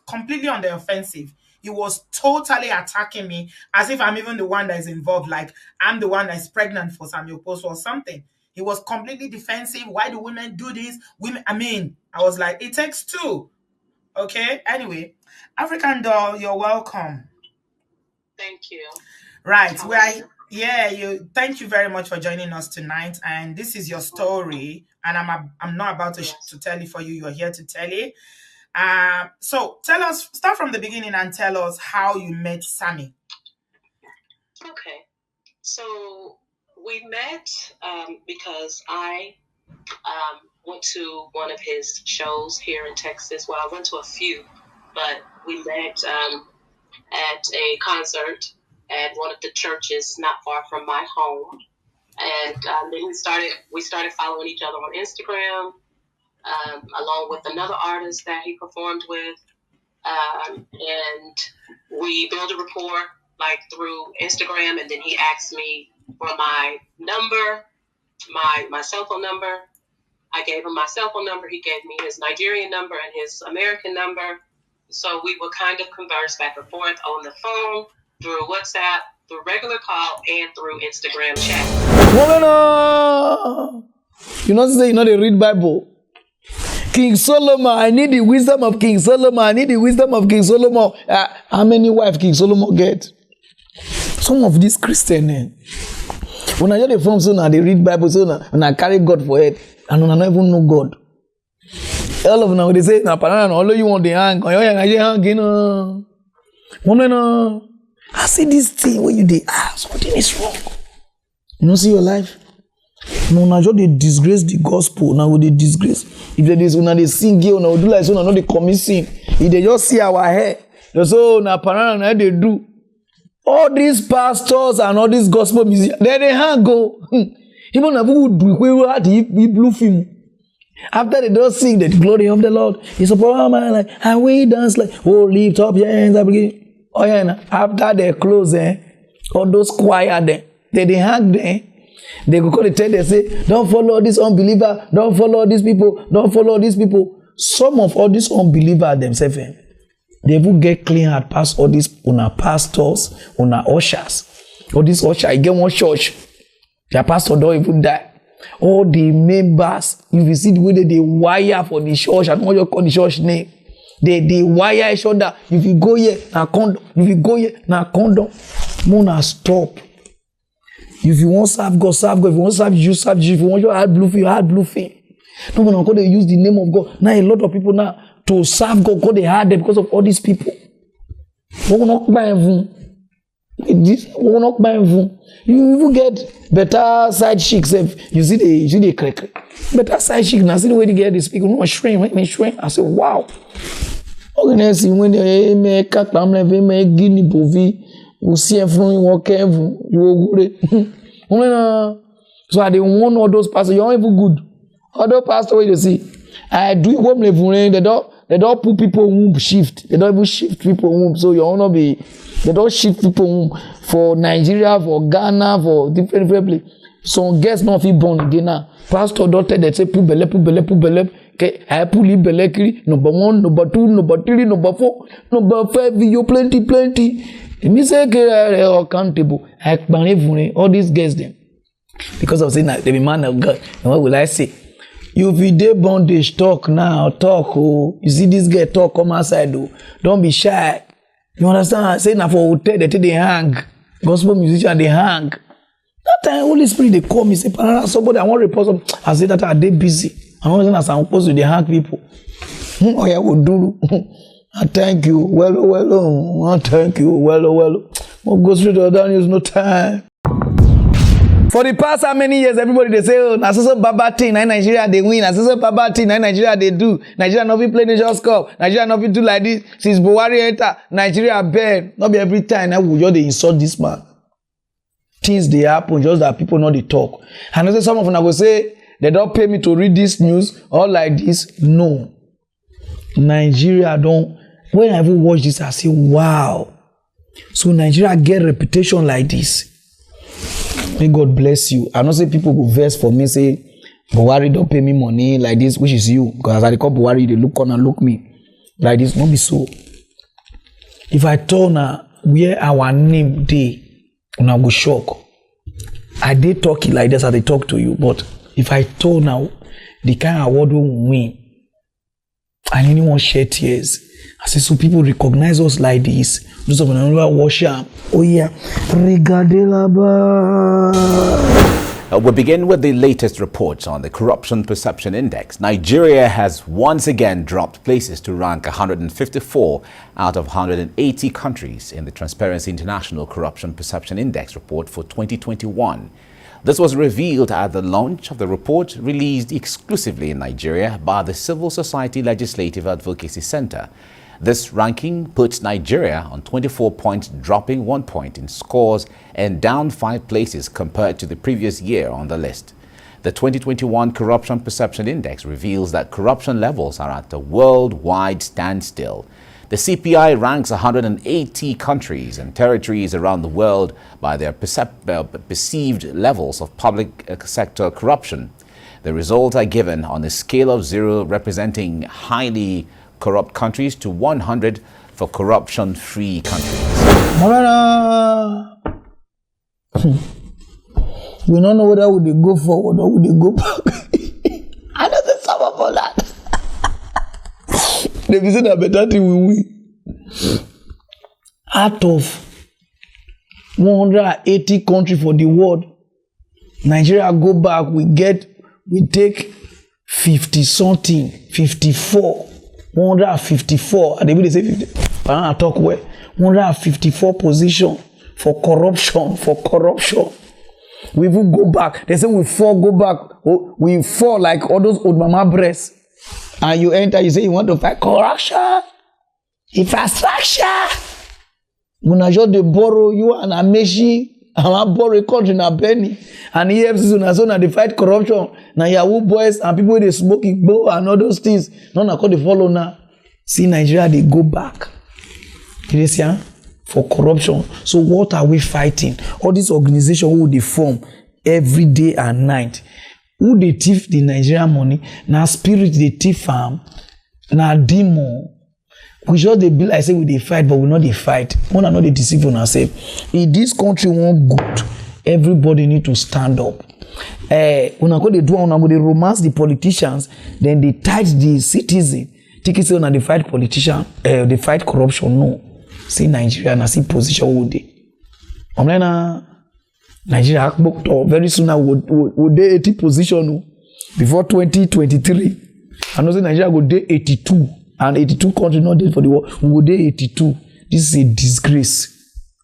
completely on the offensive. He was totally attacking me as if I'm even the one that is involved, like I'm the one that is pregnant for Sammy Okposo or something. He was completely defensive. Why do women do this? I was like, it takes two. Okay, anyway, African Doll, you're welcome. Thank you. Right. Thank you very much for joining us tonight. And this is your story. And I'm not about to tell it for you. You're here to tell it. So tell us, start from the beginning and tell us how you met Sammy. Okay. So we met because I went to one of his shows here in Texas. Well, I went to a few, but we met at a concert at one of the churches not far from my home, and then we started following each other on Instagram, along with another artist that he performed with, and we built a rapport like through Instagram, and then he asked me for my number, my cell phone number. I gave him my cell phone number. He gave me his Nigerian number and his American number. So we would kind of converse back and forth on the phone, through WhatsApp, through regular call, and through Instagram chat. No. You know, say you know they read Bible. King Solomon, I need the wisdom of King Solomon. I need the wisdom of King Solomon. How many wives King Solomon get? Some of these Christians, when I hear the form, so now they read Bible, so now I carry God for it, and I don't even know God. All of them, they say, na Pararan, all you want the hang. Oh, yeah, I hang, you know. Woman, I see this thing where you dey something is wrong. You know, see your life. No, now just they disgrace the gospel. Now they disgrace. If they this, when they sing here, now do like so, now they commit sin. If they just see our hair, they say, na Pararan, now they do. All these pastors and all these gospel musicians, they hang go. Even if we do, we blue film. After they don't sing the glory of the Lord, it's a man like, and we dance like, oh, lift up your hands. Oh yeah, after they close, all those choir there, they hang there. They go call the tell, they say, don't follow this unbeliever, don't follow these people, don't follow these people. Some of all these unbelievers themselves, they will get clean heart past all these pastors, ushers. All these ushers, I get one church, their pastor don't even die. All the members, if you see the way they wire for the church, I don't want you to call the church name. They wire each other. If you go here, now condom. If you go here, now condom. Mona, stop. If you want serve God, serve God. If you want serve Jesus, serve Jesus. If you want your heart blue film, heart blue film. No, when they use the name of God. Now a lot of people now to serve God, God they hard them because of all these people. We will not buy them. We will not buy them. You will get better side chicks. You see the crack. Better side chick. Now see the way they get these people. No shrink, me shrink. I say, wow. Organize when they make a family, they make guinea bovi. You see everyone walk everyone. You will go. So I don't want all those pastors. You're even good. Other pastors, you see, I do it home level. They don't put people womb shift. They don't even shift people womb. So you will not be. They don't shift people womb for Nigeria, for Ghana, for different places. Some guests not feel born again now. Pastor daughter they say put belle. Okay, I put belle kiri. Number 1, number 2, number 3, number 4, number 5. You plenty. Me say accountable. I can all these guests them because of saying that they be man of God. And what will I say? You if you dey bondage talk now, talk. Oh, you see this guy talk come outside. Oh, don't be shy. You understand? I say now for hotel they hang. Gospel musician they hang. That time Holy Spirit they call me say Pararan somebody I want to report something. I say that I dey busy. I want to Sammy Okposo they hang people. Oh yeah, we do. I thank you. Well. I thank you. Well. We'll go straight to the other news. No time. For the past how many years, everybody they say, oh, na so baba thing, na Nigeria they win, na so baba thing, na Nigeria they do. Nigeria not be play Nations Cup. Nigeria not be do like this. Since Buhari enter, Nigeria bad. Not be every time now we just they insult this man. Things they happen, just that people know they talk. And I say some of them will say they don't pay me to read this news or like this. No. Nigeria don't. When I even watch this, I say, wow. So Nigeria get reputation like this. May God bless you. I know say people go vex for me say Buhari don't pay me money like this, which is you. Because as I call Buhari, they look on and look me like this. Not be so. If I told now where our name day, and I go shock. I did talk like this as I talk to you, but if I told now the kind of award we win, and anyone shed tears. I say, so people recognize us like this. Those of them who worship. Oh yeah. We begin with the latest reports on the Corruption Perception Index. Nigeria has once again dropped places to rank 154 out of 180 countries in the Transparency International Corruption Perception Index report for 2021. This was revealed at the launch of the report released exclusively in Nigeria by the Civil Society Legislative Advocacy Center. This ranking puts Nigeria on 24 points, dropping 1 point in scores and down 5 places compared to the previous year on the list. The 2021 Corruption Perception Index reveals that corruption levels are at a worldwide standstill. The CPI ranks 180 countries and territories around the world by their perceived levels of public sector corruption. The results are given on a scale of 0 representing highly corrupt countries to 100 for corruption-free countries. We don't know whether would they go forward or would they go back. I don't think some of all that. They say that better thing we win. Out of 180 countries for the world, Nigeria go back, we take 50-something, 54, 154. And they will say 50. Pararan talk where 154 position for corruption. We will go back. They say we go back. We fall like all those old mama breasts. And you enter, you say you want to fight corruption, infrastructure. When I just borrow you and Ameshi, and borrow a country na Benny, and EFCC na so na they fight corruption. Now Yahoo boys and people they smoke igbo and all those things. None are called the follow now. See Nigeria, they go back. You see, for corruption. So what are we fighting? All these organizations who they form every day and night. Who they thief the Nigerian money? Now spirit they thief farm. Now demon. We just they be like say we they fight, but we not they fight. We not they deceive on ourselves. If this country want good, everybody need to stand up. When I go they romance the politicians, then they touch the citizen. Take it say when they fight politician, they fight corruption. No. See Nigeria and I see position would they. I'm like Nigeria very soon now would they 80 position before 2023. I know say Nigeria go day 82 and 82 countries not dead for the war. We go day 82. This is a disgrace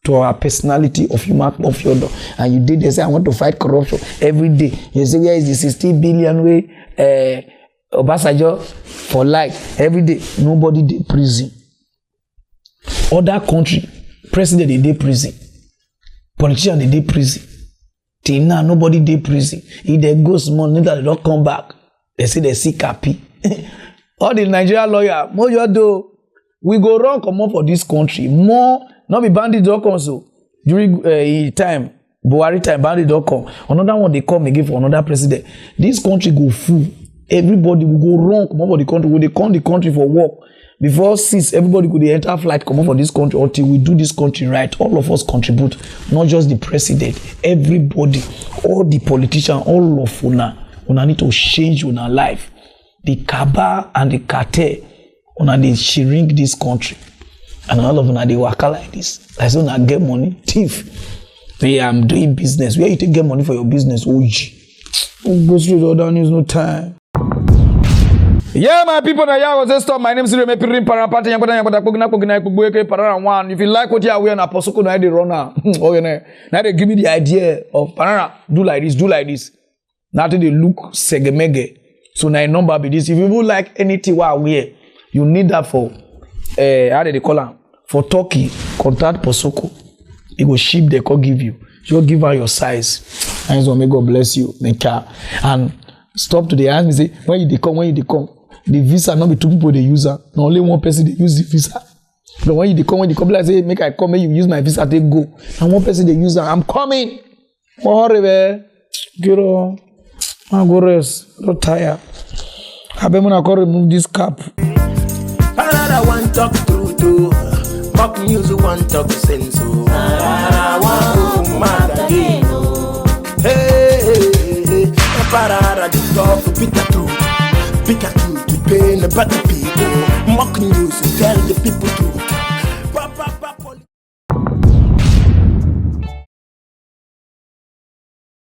to our personality of human of your dog. And you did they say I want to fight corruption every day. You say where is the 60 billion way Obasanjo for life every day. Nobody did prison. Other country, president they did prison. Politician they did prison. Till now, nobody did prison. If they go small, they don't come back. They say they see capi. All the Nigerian lawyer, more you do, we go wrong come up for this country. More, not be bandit don't come so. During time, Buhari time, bandit don't come. Another one they come again for another president. This country go full. Everybody will go wrong come up for the country. When they come the country for work. Before 6, everybody could enter flight, come up for this country until we do this country right. All of us contribute, not just the president. Everybody, all the politicians, all of una need to change una life. The cabal and the cartel, una they shrink this country, and all of una they work like this. Like so, una get money, thief. Hey, I'm doing business. Where you take get money for your business? Go straight to other news, no time. Yeah, my people, stop. My name is Pararan 1. If you like what you are wearing, Apostle could the runner. Oh, now they give me the idea of Pararan. Do like this. Now they look segemege. So now number be this. If you would like anything while wear, you need that for how they call them? For Turkey, contact Posoko. It will ship they can give you. You give her your size. And so may God bless you. And stop to the ask me say when you come. The visa not be two people they use her. Not only one person they use the visa. But when you come, like say make I come, make you use my visa, they go. And one person they use her. I'm coming. Get on. I go rest. Not tired. I bet when I go remove this cap. I want talk through too. Mock news want talk sense. I want mad again. Hey. Pararan the talk bitter truth. Bitter truth. Pain about the people, mock news and tell the people